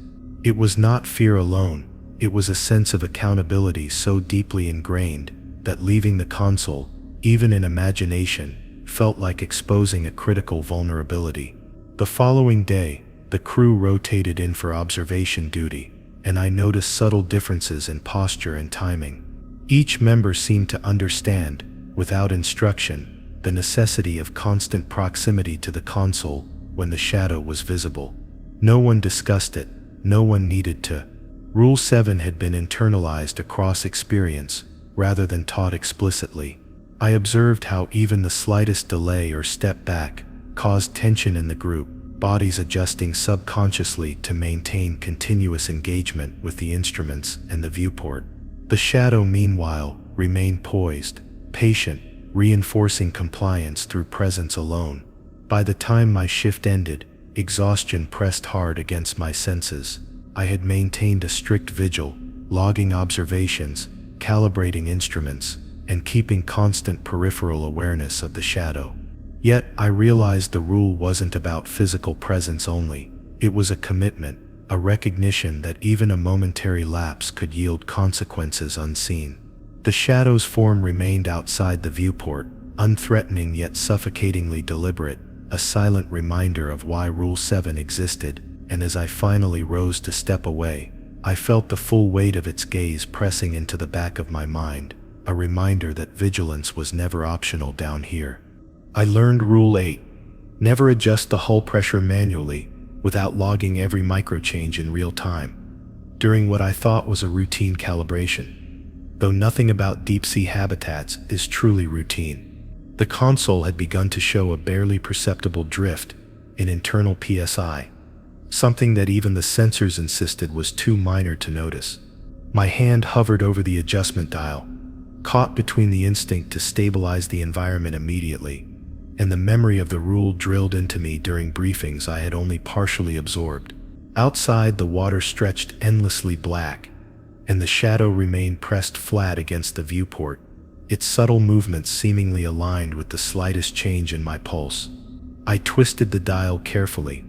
It was not fear alone, it was a sense of accountability so deeply ingrained that leaving the console, even in imagination, felt like exposing a critical vulnerability. The following day, the crew rotated in for observation duty, and I noticed subtle differences in posture and timing. Each member seemed to understand, without instruction, the necessity of constant proximity to the console when the shadow was visible. No one discussed it, no one needed to. Rule 7 had been internalized across experience, rather than taught explicitly. I observed how even the slightest delay or step back caused tension in the group, bodies adjusting subconsciously to maintain continuous engagement with the instruments and the viewport. The shadow, meanwhile, remained poised, patient, reinforcing compliance through presence alone. By the time my shift ended, exhaustion pressed hard against my senses. I had maintained a strict vigil, logging observations, calibrating instruments, and keeping constant peripheral awareness of the shadow. Yet, I realized the rule wasn't about physical presence only. It was a commitment, a recognition that even a momentary lapse could yield consequences unseen. The shadow's form remained outside the viewport, unthreatening yet suffocatingly deliberate, a silent reminder of why Rule 7 existed, and as I finally rose to step away, I felt the full weight of its gaze pressing into the back of my mind, a reminder that vigilance was never optional down here. I learned Rule 8. Never adjust the hull pressure manually, without logging every microchange in real time, during what I thought was a routine calibration. Though nothing about deep-sea habitats is truly routine. The console had begun to show a barely perceptible drift in internal PSI, something that even the sensors insisted was too minor to notice. My hand hovered over the adjustment dial, caught between the instinct to stabilize the environment immediately and the memory of the rule drilled into me during briefings I had only partially absorbed. Outside, the water stretched endlessly black, and the shadow remained pressed flat against the viewport, its subtle movements seemingly aligned with the slightest change in my pulse. I twisted the dial carefully,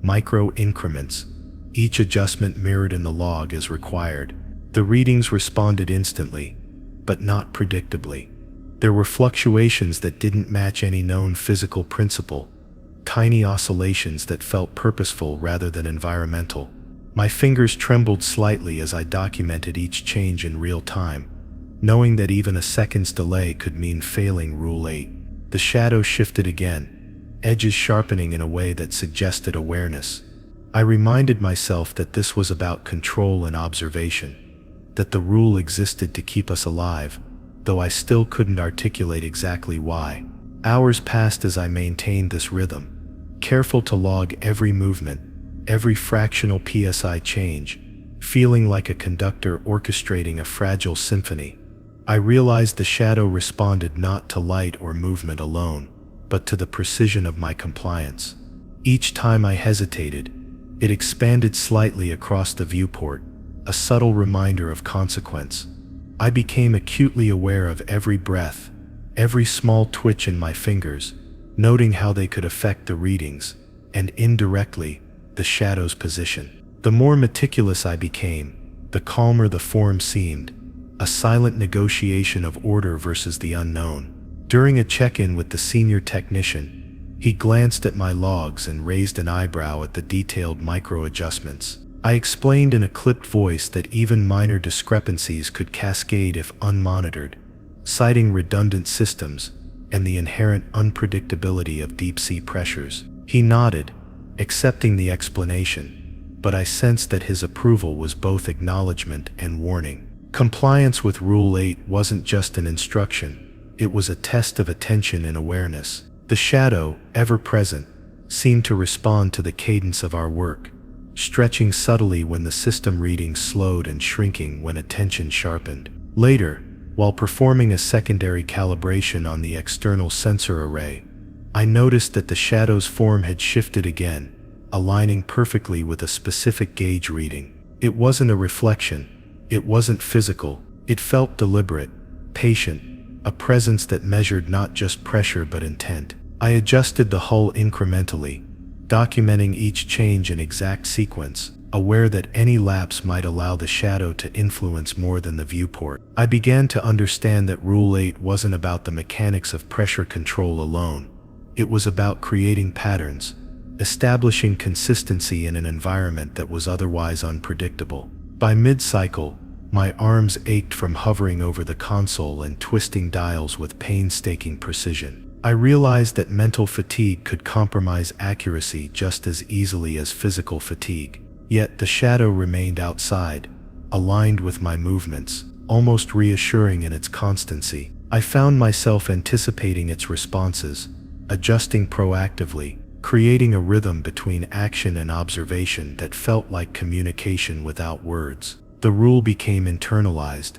micro increments, each adjustment mirrored in the log as required. The readings responded instantly, but not predictably. There were fluctuations that didn't match any known physical principle, tiny oscillations that felt purposeful rather than environmental. My fingers trembled slightly as I documented each change in real time, knowing that even a second's delay could mean failing Rule 8. The shadow shifted again, edges sharpening in a way that suggested awareness. I reminded myself that this was about control and observation, that the rule existed to keep us alive, though I still couldn't articulate exactly why. Hours passed as I maintained this rhythm, careful to log every movement, every fractional psi change, feeling like a conductor orchestrating a fragile symphony. I realized the shadow responded not to light or movement alone, but to the precision of my compliance. Each time I hesitated, it expanded slightly across the viewport, a subtle reminder of consequence. I became acutely aware of every breath, every small twitch in my fingers, noting how they could affect the readings, and indirectly, the shadow's position. The more meticulous I became, the calmer the form seemed, a silent negotiation of order versus the unknown. During a check-in with the senior technician, he glanced at my logs and raised an eyebrow at the detailed micro-adjustments. I explained in a clipped voice that even minor discrepancies could cascade if unmonitored, citing redundant systems and the inherent unpredictability of deep-sea pressures. He nodded, accepting the explanation, but I sensed that his approval was both acknowledgement and warning. Compliance with Rule 8 wasn't just an instruction, it was a test of attention and awareness. The shadow, ever present, seemed to respond to the cadence of our work, stretching subtly when the system readings slowed and shrinking when attention sharpened. Later, while performing a secondary calibration on the external sensor array, I noticed that the shadow's form had shifted again, aligning perfectly with a specific gauge reading. It wasn't a reflection, it wasn't physical, it felt deliberate, patient, a presence that measured not just pressure but intent. I adjusted the hull incrementally, documenting each change in exact sequence, aware that any lapse might allow the shadow to influence more than the viewport. I began to understand that Rule 8 wasn't about the mechanics of pressure control alone. It was about creating patterns, establishing consistency in an environment that was otherwise unpredictable. By mid-cycle, my arms ached from hovering over the console and twisting dials with painstaking precision. I realized that mental fatigue could compromise accuracy just as easily as physical fatigue. Yet the shadow remained outside, aligned with my movements, almost reassuring in its constancy. I found myself anticipating its responses, adjusting proactively, creating a rhythm between action and observation that felt like communication without words. The rule became internalized,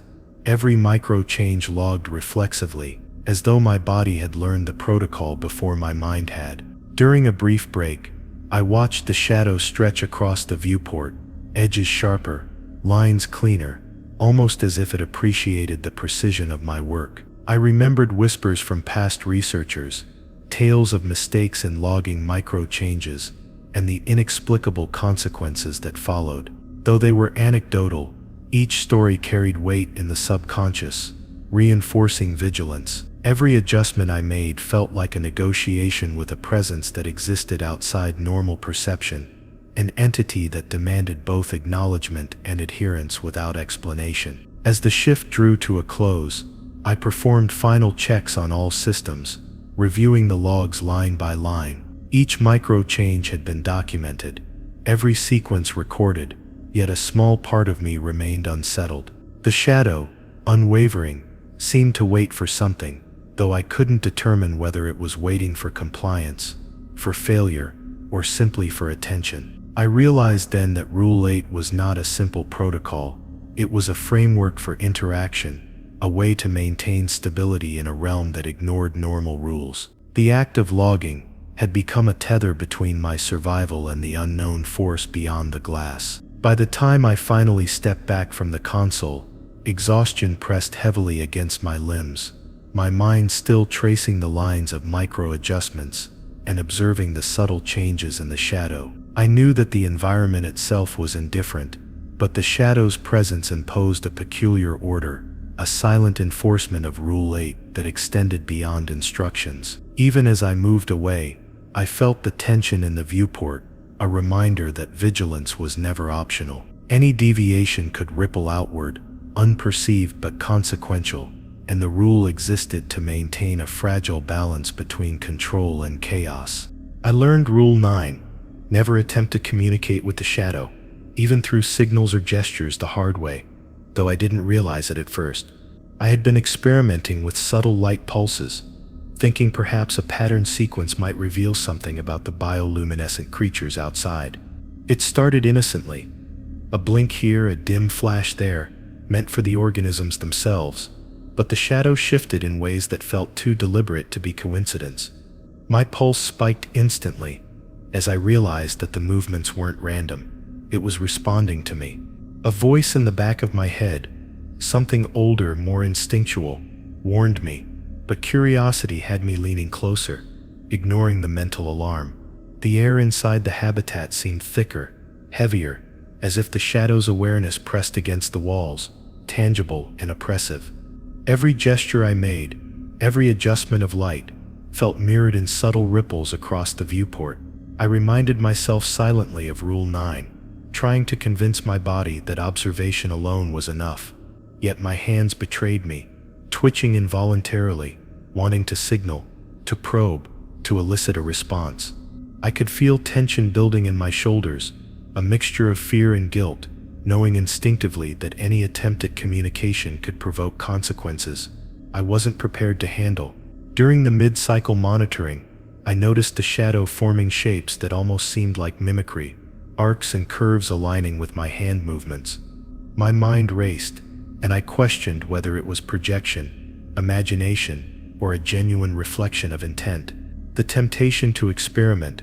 every micro change logged reflexively, as though my body had learned the protocol before my mind had. During a brief break, I watched the shadow stretch across the viewport, edges sharper, lines cleaner, almost as if it appreciated the precision of my work. I remembered whispers from past researchers, tales of mistakes in logging micro changes, and the inexplicable consequences that followed. Though they were anecdotal, each story carried weight in the subconscious, reinforcing vigilance. Every adjustment I made felt like a negotiation with a presence that existed outside normal perception, an entity that demanded both acknowledgement and adherence without explanation. As the shift drew to a close, I performed final checks on all systems, reviewing the logs line by line. Each micro change had been documented, every sequence recorded, yet a small part of me remained unsettled. The shadow, unwavering, seemed to wait for something, though I couldn't determine whether it was waiting for compliance, for failure, or simply for attention. I realized then that Rule 8 was not a simple protocol, it was a framework for interaction, a way to maintain stability in a realm that ignored normal rules. The act of logging had become a tether between my survival and the unknown force beyond the glass. By the time I finally stepped back from the console, exhaustion pressed heavily against my limbs, my mind still tracing the lines of micro-adjustments and observing the subtle changes in the shadow. I knew that the environment itself was indifferent, but the shadow's presence imposed a peculiar order, a silent enforcement of Rule 8 that extended beyond instructions. Even as I moved away, I felt the tension in the viewport, a reminder that vigilance was never optional. Any deviation could ripple outward, unperceived but consequential, and the rule existed to maintain a fragile balance between control and chaos. I learned Rule 9, never attempt to communicate with the shadow, even through signals or gestures, the hard way, though I didn't realize it at first. I had been experimenting with subtle light pulses, thinking perhaps a pattern sequence might reveal something about the bioluminescent creatures outside. It started innocently, a blink here, a dim flash there, meant for the organisms themselves, but the shadow shifted in ways that felt too deliberate to be coincidence. My pulse spiked instantly as I realized that the movements weren't random. It was responding to me. A voice in the back of my head, something older, more instinctual, warned me, but curiosity had me leaning closer, ignoring the mental alarm. The air inside the habitat seemed thicker, heavier, as if the shadow's awareness pressed against the walls, tangible and oppressive. Every gesture I made, every adjustment of light, felt mirrored in subtle ripples across the viewport. I reminded myself silently of Rule 9, trying to convince my body that observation alone was enough. Yet my hands betrayed me, twitching involuntarily, wanting to signal, to probe, to elicit a response. I could feel tension building in my shoulders, a mixture of fear and guilt, knowing instinctively that any attempt at communication could provoke consequences I wasn't prepared to handle. During the mid-cycle monitoring, I noticed the shadow forming shapes that almost seemed like mimicry, arcs and curves aligning with my hand movements. My mind raced, and I questioned whether it was projection, imagination, or a genuine reflection of intent. The temptation to experiment,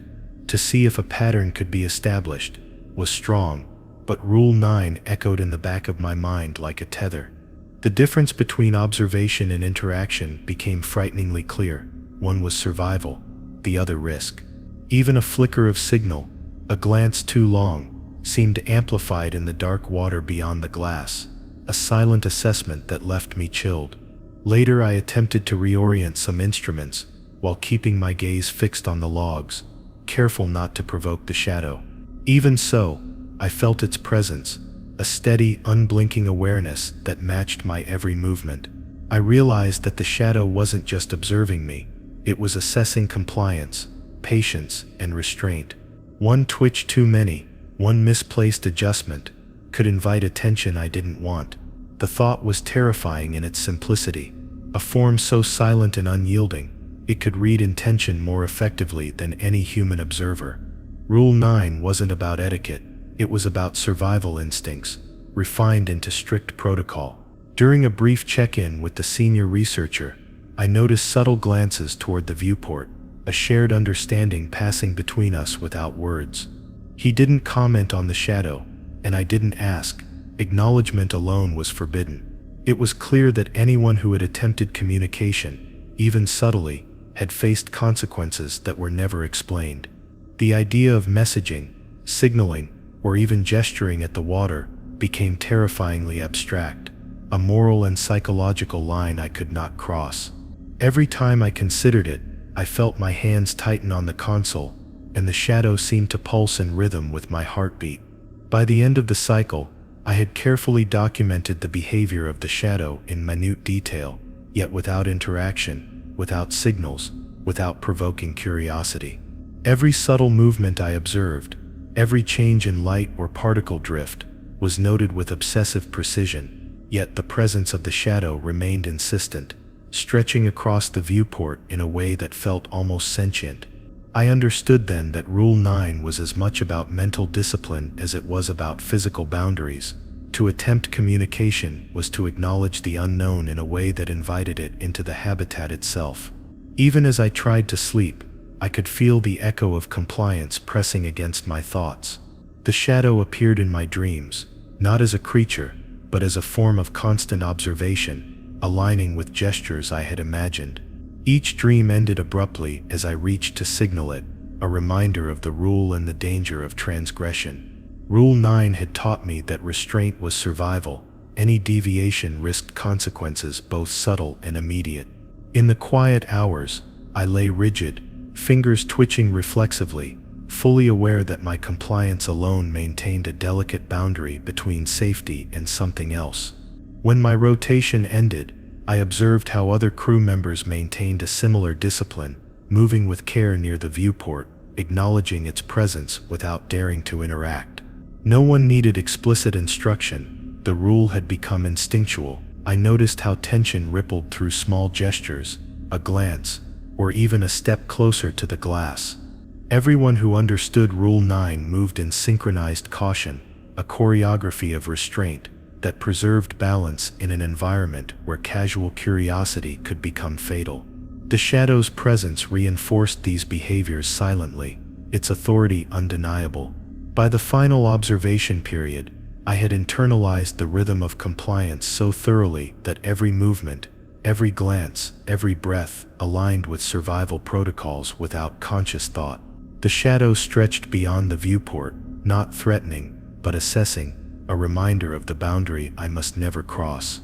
to see if a pattern could be established, was strong, but Rule 9 echoed in the back of my mind like a tether. The difference between observation and interaction became frighteningly clear. One was survival, the other risk. Even a flicker of signal, a glance too long, seemed amplified in the dark water beyond the glass, a silent assessment that left me chilled. Later I attempted to reorient some instruments, while keeping my gaze fixed on the logs, careful not to provoke the shadow. Even so, I felt its presence, a steady, unblinking awareness that matched my every movement. I realized that the shadow wasn't just observing me, it was assessing compliance, patience, and restraint. One twitch too many, one misplaced adjustment, could invite attention I didn't want. The thought was terrifying in its simplicity, a form so silent and unyielding, it could read intention more effectively than any human observer. Rule 9 wasn't about etiquette, it was about survival instincts, refined into strict protocol. During a brief check-in with the senior researcher, I noticed subtle glances toward the viewport, a shared understanding passing between us without words. He didn't comment on the shadow, and I didn't ask. Acknowledgement alone was forbidden. It was clear that anyone who had attempted communication, even subtly, had faced consequences that were never explained. The idea of messaging, signaling, or even gesturing at the water became terrifyingly abstract, a moral and psychological line I could not cross. Every time I considered it, I felt my hands tighten on the console, and the shadow seemed to pulse in rhythm with my heartbeat. By the end of the cycle, I had carefully documented the behavior of the shadow in minute detail, yet without interaction, without signals, without provoking curiosity. Every subtle movement I observed, every change in light or particle drift, was noted with obsessive precision, yet the presence of the shadow remained insistent, stretching across the viewport in a way that felt almost sentient. I understood then that Rule 9 was as much about mental discipline as it was about physical boundaries. To attempt communication was to acknowledge the unknown in a way that invited it into the habitat itself. Even as I tried to sleep, I could feel the echo of compliance pressing against my thoughts. The shadow appeared in my dreams, not as a creature, but as a form of constant observation, aligning with gestures I had imagined. Each dream ended abruptly as I reached to signal it, a reminder of the rule and the danger of transgression. Rule 9 had taught me that restraint was survival, Any deviation risked consequences both subtle and immediate. In the quiet hours, I lay rigid, fingers twitching reflexively, fully aware that my compliance alone maintained a delicate boundary between safety and something else. When my rotation ended, I observed how other crew members maintained a similar discipline, moving with care near the viewport, acknowledging its presence without daring to interact. No one needed explicit instruction. The rule had become instinctual. I noticed how tension rippled through small gestures, a glance, or even a step closer to the glass. Everyone who understood Rule 9 moved in synchronized caution, a choreography of restraint that preserved balance in an environment where casual curiosity could become fatal. The shadow's presence reinforced these behaviors silently, its authority undeniable. By the final observation period, I had internalized the rhythm of compliance so thoroughly that every movement, every glance, every breath aligned with survival protocols without conscious thought. The shadow stretched beyond the viewport, not threatening, but assessing, a reminder of the boundary I must never cross.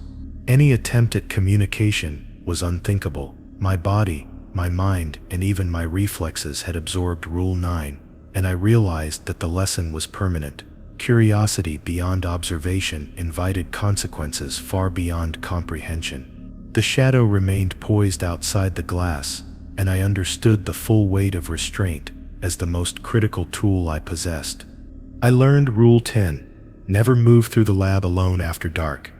Any attempt at communication was unthinkable. My body, my mind, and even my reflexes had absorbed Rule 9, and I realized that the lesson was permanent. Curiosity beyond observation invited consequences far beyond comprehension. The shadow remained poised outside the glass, and I understood the full weight of restraint as the most critical tool I possessed. I learned Rule 10, never move through the lab alone after dark,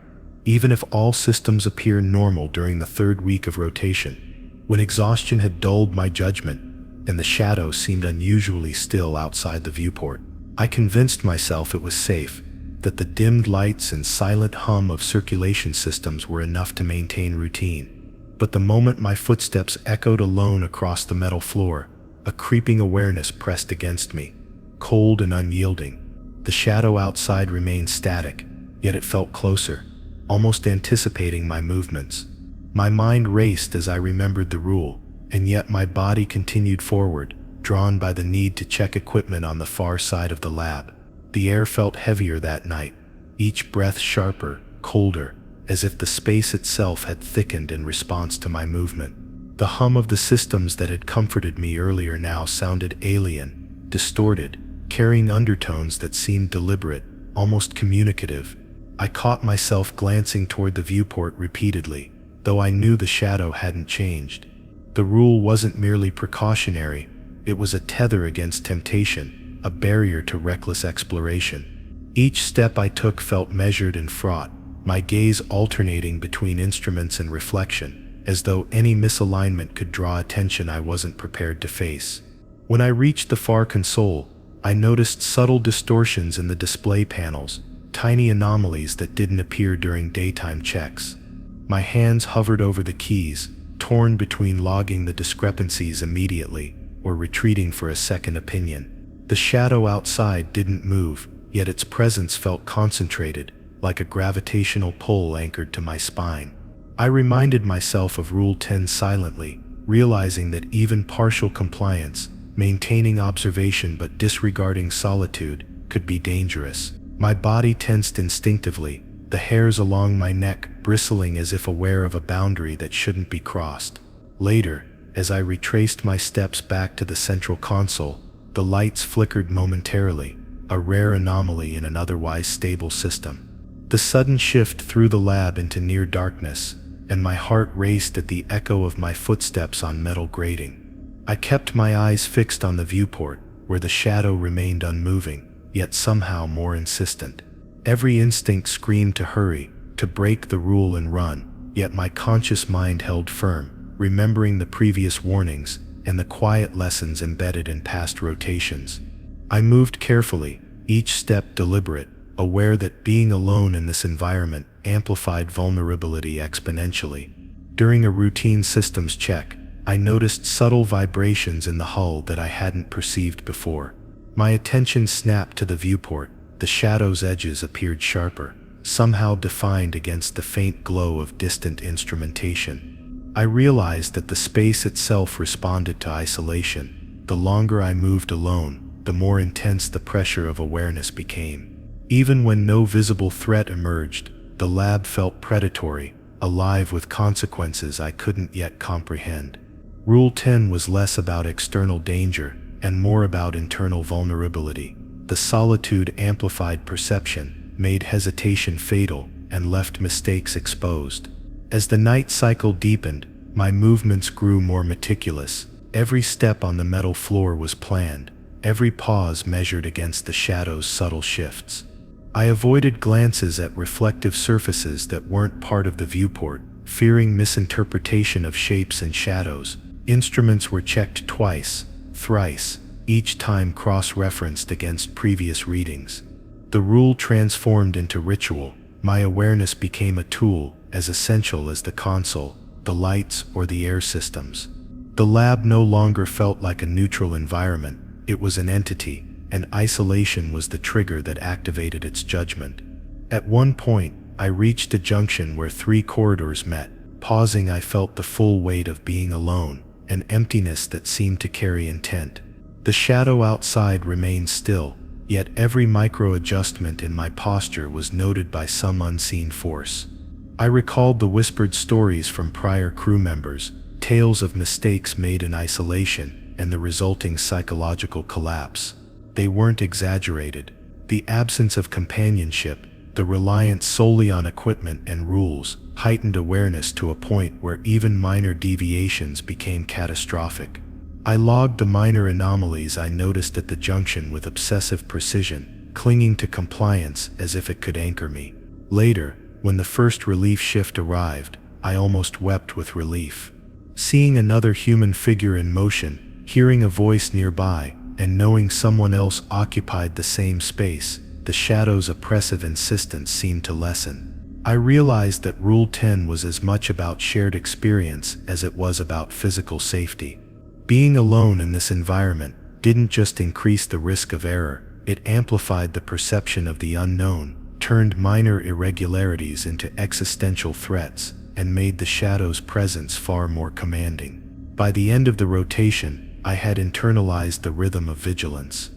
even if all systems appear normal during the third week of rotation. When exhaustion had dulled my judgment, and the shadow seemed unusually still outside the viewport, I convinced myself it was safe, that the dimmed lights and silent hum of circulation systems were enough to maintain routine. But the moment my footsteps echoed alone across the metal floor, a creeping awareness pressed against me, cold and unyielding. The shadow outside remained static, yet it felt closer, almost anticipating my movements. My mind raced as I remembered the rule, and yet my body continued forward, drawn by the need to check equipment on the far side of the lab. The air felt heavier that night, each breath sharper, colder, as if the space itself had thickened in response to my movement. The hum of the systems that had comforted me earlier now sounded alien, distorted, carrying undertones that seemed deliberate, almost communicative. I caught myself glancing toward the viewport repeatedly, though I knew the shadow hadn't changed. The rule wasn't merely precautionary, it was a tether against temptation, a barrier to reckless exploration. Each step I took felt measured and fraught, my gaze alternating between instruments and reflection, as though any misalignment could draw attention I wasn't prepared to face. When I reached the far console, I noticed subtle distortions in the display panels, tiny anomalies that didn't appear during daytime checks. My hands hovered over the keys, torn between logging the discrepancies immediately or retreating for a second opinion. The shadow outside didn't move, yet its presence felt concentrated, like a gravitational pull anchored to my spine. I reminded myself of Rule 10 silently, realizing that even partial compliance, maintaining observation but disregarding solitude, could be dangerous. My body tensed instinctively, the hairs along my neck bristling as if aware of a boundary that shouldn't be crossed. Later, as I retraced my steps back to the central console, the lights flickered momentarily, a rare anomaly in an otherwise stable system. The sudden shift threw the lab into near darkness, and my heart raced at the echo of my footsteps on metal grating. I kept my eyes fixed on the viewport, where the shadow remained unmoving, yet somehow more insistent. Every instinct screamed to hurry, to break the rule and run, yet my conscious mind held firm, remembering the previous warnings and the quiet lessons embedded in past rotations. I moved carefully, each step deliberate, aware that being alone in this environment amplified vulnerability exponentially. During a routine systems check, I noticed subtle vibrations in the hull that I hadn't perceived before. My attention snapped to the viewport. The shadow's edges appeared sharper, somehow defined against the faint glow of distant instrumentation. I realized that the space itself responded to isolation. The longer I moved alone, the more intense the pressure of awareness became. Even when no visible threat emerged, the lab felt predatory, alive with consequences I couldn't yet comprehend. Rule 10 was less about external danger and more about internal vulnerability. The solitude amplified perception, made hesitation fatal, and left mistakes exposed. As the night cycle deepened, my movements grew more meticulous. Every step on the metal floor was planned, every pause measured against the shadow's subtle shifts. I avoided glances at reflective surfaces that weren't part of the viewport, fearing misinterpretation of shapes and shadows. Instruments were checked twice, thrice, each time cross-referenced against previous readings. The rule transformed into ritual. My awareness became a tool as essential as the console, the lights, or the air systems. The lab no longer felt like a neutral environment. It was an entity, and isolation was the trigger that activated its judgment. At one point, I reached a junction where 3 corridors met. Pausing, I felt the full weight of being alone, an emptiness that seemed to carry intent. The shadow outside remained still, yet every micro-adjustment in my posture was noted by some unseen force. I recalled the whispered stories from prior crew members, tales of mistakes made in isolation, and the resulting psychological collapse. They weren't exaggerated. The absence of companionship, the reliance solely on equipment and rules, heightened awareness to a point where even minor deviations became catastrophic. I logged the minor anomalies I noticed at the junction with obsessive precision, clinging to compliance as if it could anchor me. Later, when the first relief shift arrived, I almost wept with relief. Seeing another human figure in motion, hearing a voice nearby, and knowing someone else occupied the same space, the shadow's oppressive insistence seemed to lessen. I realized that Rule 10 was as much about shared experience as it was about physical safety. Being alone in this environment didn't just increase the risk of error, it amplified the perception of the unknown, turned minor irregularities into existential threats, and made the shadow's presence far more commanding. By the end of the rotation, I had internalized the rhythm of vigilance.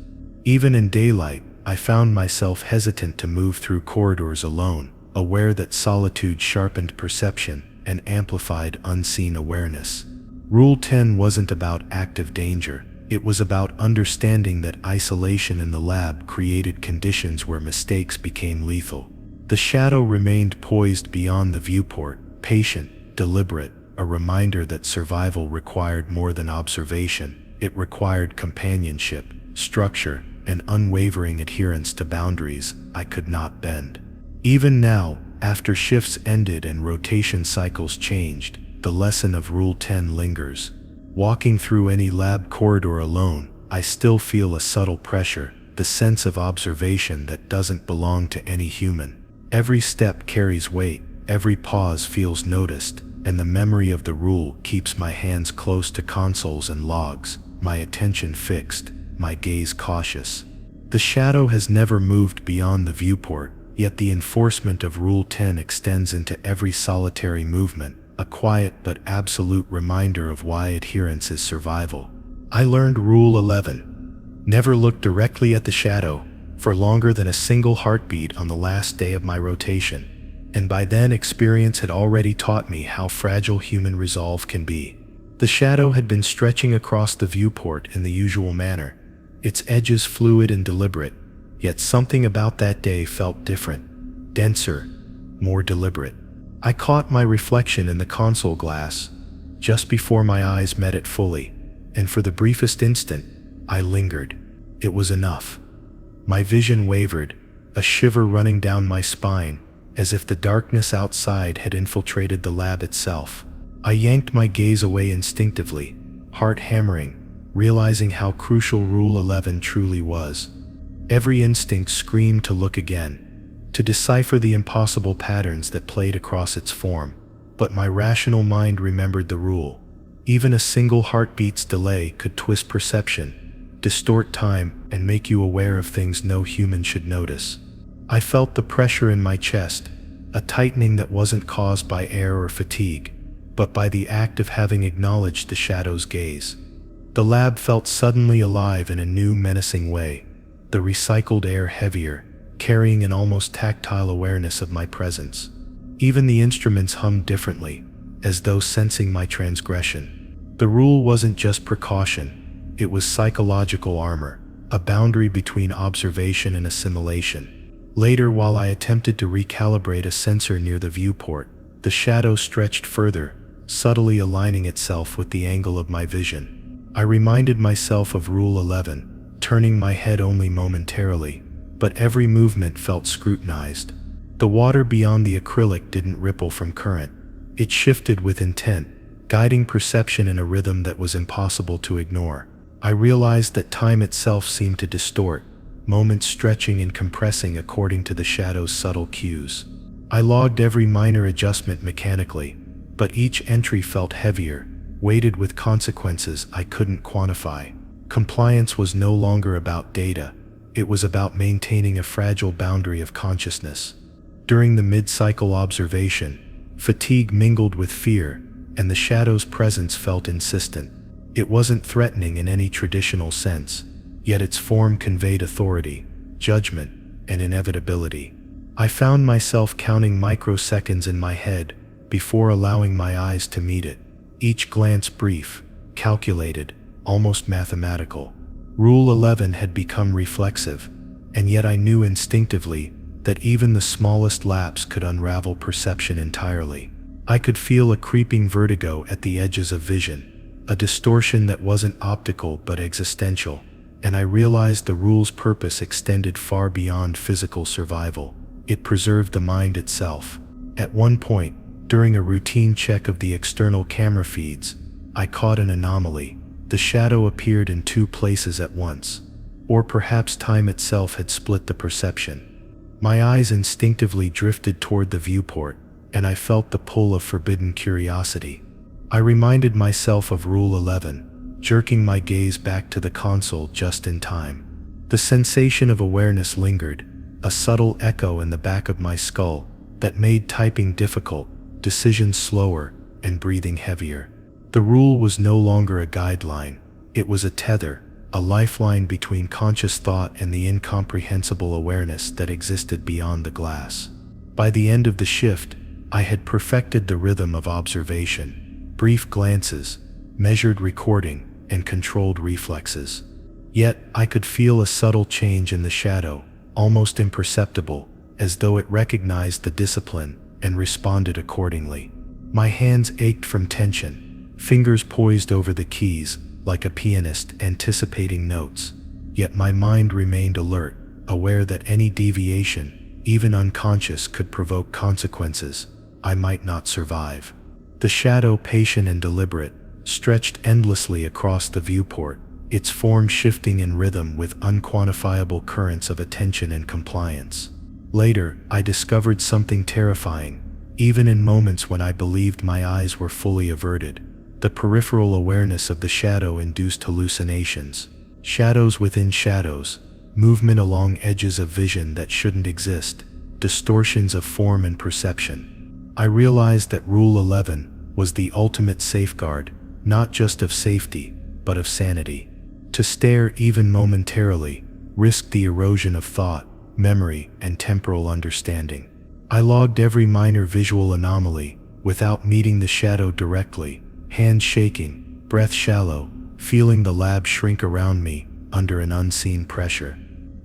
Even in daylight, I found myself hesitant to move through corridors alone, aware that solitude sharpened perception and amplified unseen awareness. Rule 10 wasn't about active danger, it was about understanding that isolation in the lab created conditions where mistakes became lethal. The shadow remained poised beyond the viewport, patient, deliberate, a reminder that survival required more than observation. It required companionship, structure, and unwavering adherence to boundaries I could not bend. Even now, after shifts ended and rotation cycles changed, the lesson of Rule 10 lingers. Walking through any lab corridor alone, I still feel a subtle pressure, the sense of observation that doesn't belong to any human. Every step carries weight, every pause feels noticed, and the memory of the rule keeps my hands close to consoles and logs, my attention fixed, my gaze cautious. The shadow has never moved beyond the viewport, yet the enforcement of Rule 10 extends into every solitary movement, a quiet but absolute reminder of why adherence is survival. I learned Rule 11. Never look directly at the shadow for longer than a single heartbeat on the last day of my rotation, and by then experience had already taught me how fragile human resolve can be. The shadow had been stretching across the viewport in the usual manner, its edges fluid and deliberate, yet something about that day felt different, denser, more deliberate. I caught my reflection in the console glass, just before my eyes met it fully, and for the briefest instant, I lingered. It was enough. My vision wavered, a shiver running down my spine, as if the darkness outside had infiltrated the lab itself. I yanked my gaze away instinctively, heart hammering, realizing how crucial Rule 11 truly was. Every instinct screamed to look again, to decipher the impossible patterns that played across its form. But my rational mind remembered the rule. Even a single heartbeat's delay could twist perception, distort time, and make you aware of things no human should notice. I felt the pressure in my chest, a tightening that wasn't caused by air or fatigue, but by the act of having acknowledged the shadow's gaze. The lab felt suddenly alive in a new menacing way, the recycled air heavier, carrying an almost tactile awareness of my presence. Even the instruments hummed differently, as though sensing my transgression. The rule wasn't just precaution, it was psychological armor, a boundary between observation and assimilation. Later, while I attempted to recalibrate a sensor near the viewport, the shadow stretched further, subtly aligning itself with the angle of my vision. I reminded myself of Rule 11, turning my head only momentarily, but every movement felt scrutinized. The water beyond the acrylic didn't ripple from current. It shifted with intent, guiding perception in a rhythm that was impossible to ignore. I realized that time itself seemed to distort, moments stretching and compressing according to the shadow's subtle cues. I logged every minor adjustment mechanically, but each entry felt heavier, weighted with consequences I couldn't quantify. Compliance was no longer about data, it was about maintaining a fragile boundary of consciousness. During the mid-cycle observation, fatigue mingled with fear, and the shadow's presence felt insistent. It wasn't threatening in any traditional sense, yet its form conveyed authority, judgment, and inevitability. I found myself counting microseconds in my head before allowing my eyes to meet it, each glance brief, calculated, almost mathematical. Rule 11 had become reflexive, and yet I knew instinctively that even the smallest lapse could unravel perception entirely. I could feel a creeping vertigo at the edges of vision, a distortion that wasn't optical but existential, and I realized the rule's purpose extended far beyond physical survival. It preserved the mind itself. At one point, during a routine check of the external camera feeds, I caught an anomaly. The shadow appeared in two places at once, or perhaps time itself had split the perception. My eyes instinctively drifted toward the viewport, and I felt the pull of forbidden curiosity. I reminded myself of Rule 11, jerking my gaze back to the console just in time. The sensation of awareness lingered, a subtle echo in the back of my skull that made typing difficult, decisions slower, and breathing heavier. The rule was no longer a guideline, it was a tether, a lifeline between conscious thought and the incomprehensible awareness that existed beyond the glass. By the end of the shift, I had perfected the rhythm of observation, brief glances, measured recording, and controlled reflexes. Yet, I could feel a subtle change in the shadow, almost imperceptible, as though it recognized the discipline and responded accordingly. My hands ached from tension, fingers poised over the keys, like a pianist anticipating notes. Yet my mind remained alert, aware that any deviation, even unconscious, could provoke consequences I might not survive. The shadow, patient and deliberate, stretched endlessly across the viewport, its form shifting in rhythm with unquantifiable currents of attention and compliance. Later, I discovered something terrifying. Even in moments when I believed my eyes were fully averted, the peripheral awareness of the shadow induced hallucinations. Shadows within shadows, movement along edges of vision that shouldn't exist, distortions of form and perception. I realized that Rule 11 was the ultimate safeguard, not just of safety, but of sanity. To stare even momentarily risked the erosion of thought, memory, and temporal understanding. I logged every minor visual anomaly without meeting the shadow directly, hands shaking, breath shallow, feeling the lab shrink around me under an unseen pressure.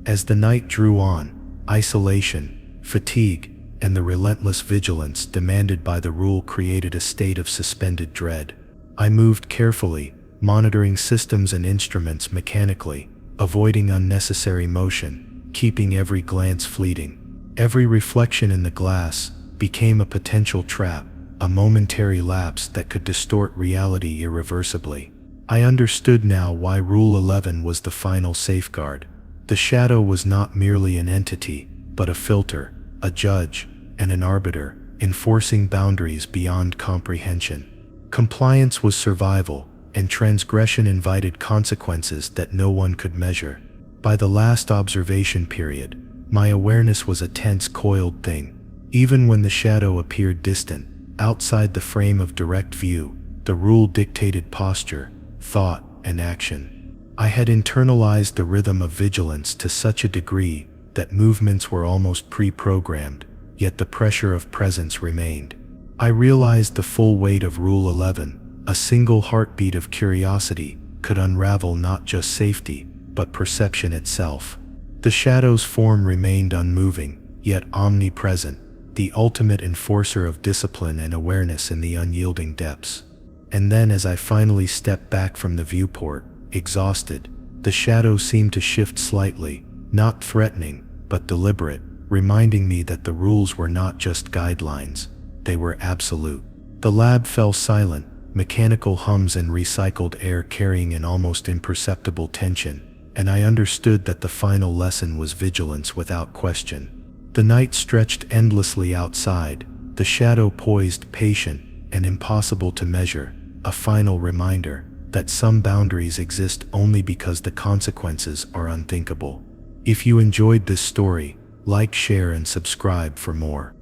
As the night drew on, isolation, fatigue, and the relentless vigilance demanded by the rule created a state of suspended dread. I moved carefully, monitoring systems and instruments mechanically, avoiding unnecessary motion, keeping every glance fleeting. Every reflection in the glass became a potential trap, a momentary lapse that could distort reality irreversibly. I understood now why Rule 11 was the final safeguard. The shadow was not merely an entity, but a filter, a judge, and an arbiter, enforcing boundaries beyond comprehension. Compliance was survival, and transgression invited consequences that no one could measure. By the last observation period, my awareness was a tense, coiled thing. Even when the shadow appeared distant, outside the frame of direct view, the rule dictated posture, thought, and action. I had internalized the rhythm of vigilance to such a degree that movements were almost pre-programmed, yet the pressure of presence remained. I realized the full weight of Rule 11. A single heartbeat of curiosity could unravel not just safety, but perception itself. The shadow's form remained unmoving, yet omnipresent, the ultimate enforcer of discipline and awareness in the unyielding depths. And then, as I finally stepped back from the viewport, exhausted, the shadow seemed to shift slightly, not threatening, but deliberate, reminding me that the rules were not just guidelines, they were absolute. The lab fell silent, mechanical hums and recycled air carrying an almost imperceptible tension, and I understood that the final lesson was vigilance without question. The night stretched endlessly outside, the shadow poised, patient and impossible to measure, a final reminder that some boundaries exist only because the consequences are unthinkable. If you enjoyed this story, like, share, and subscribe for more.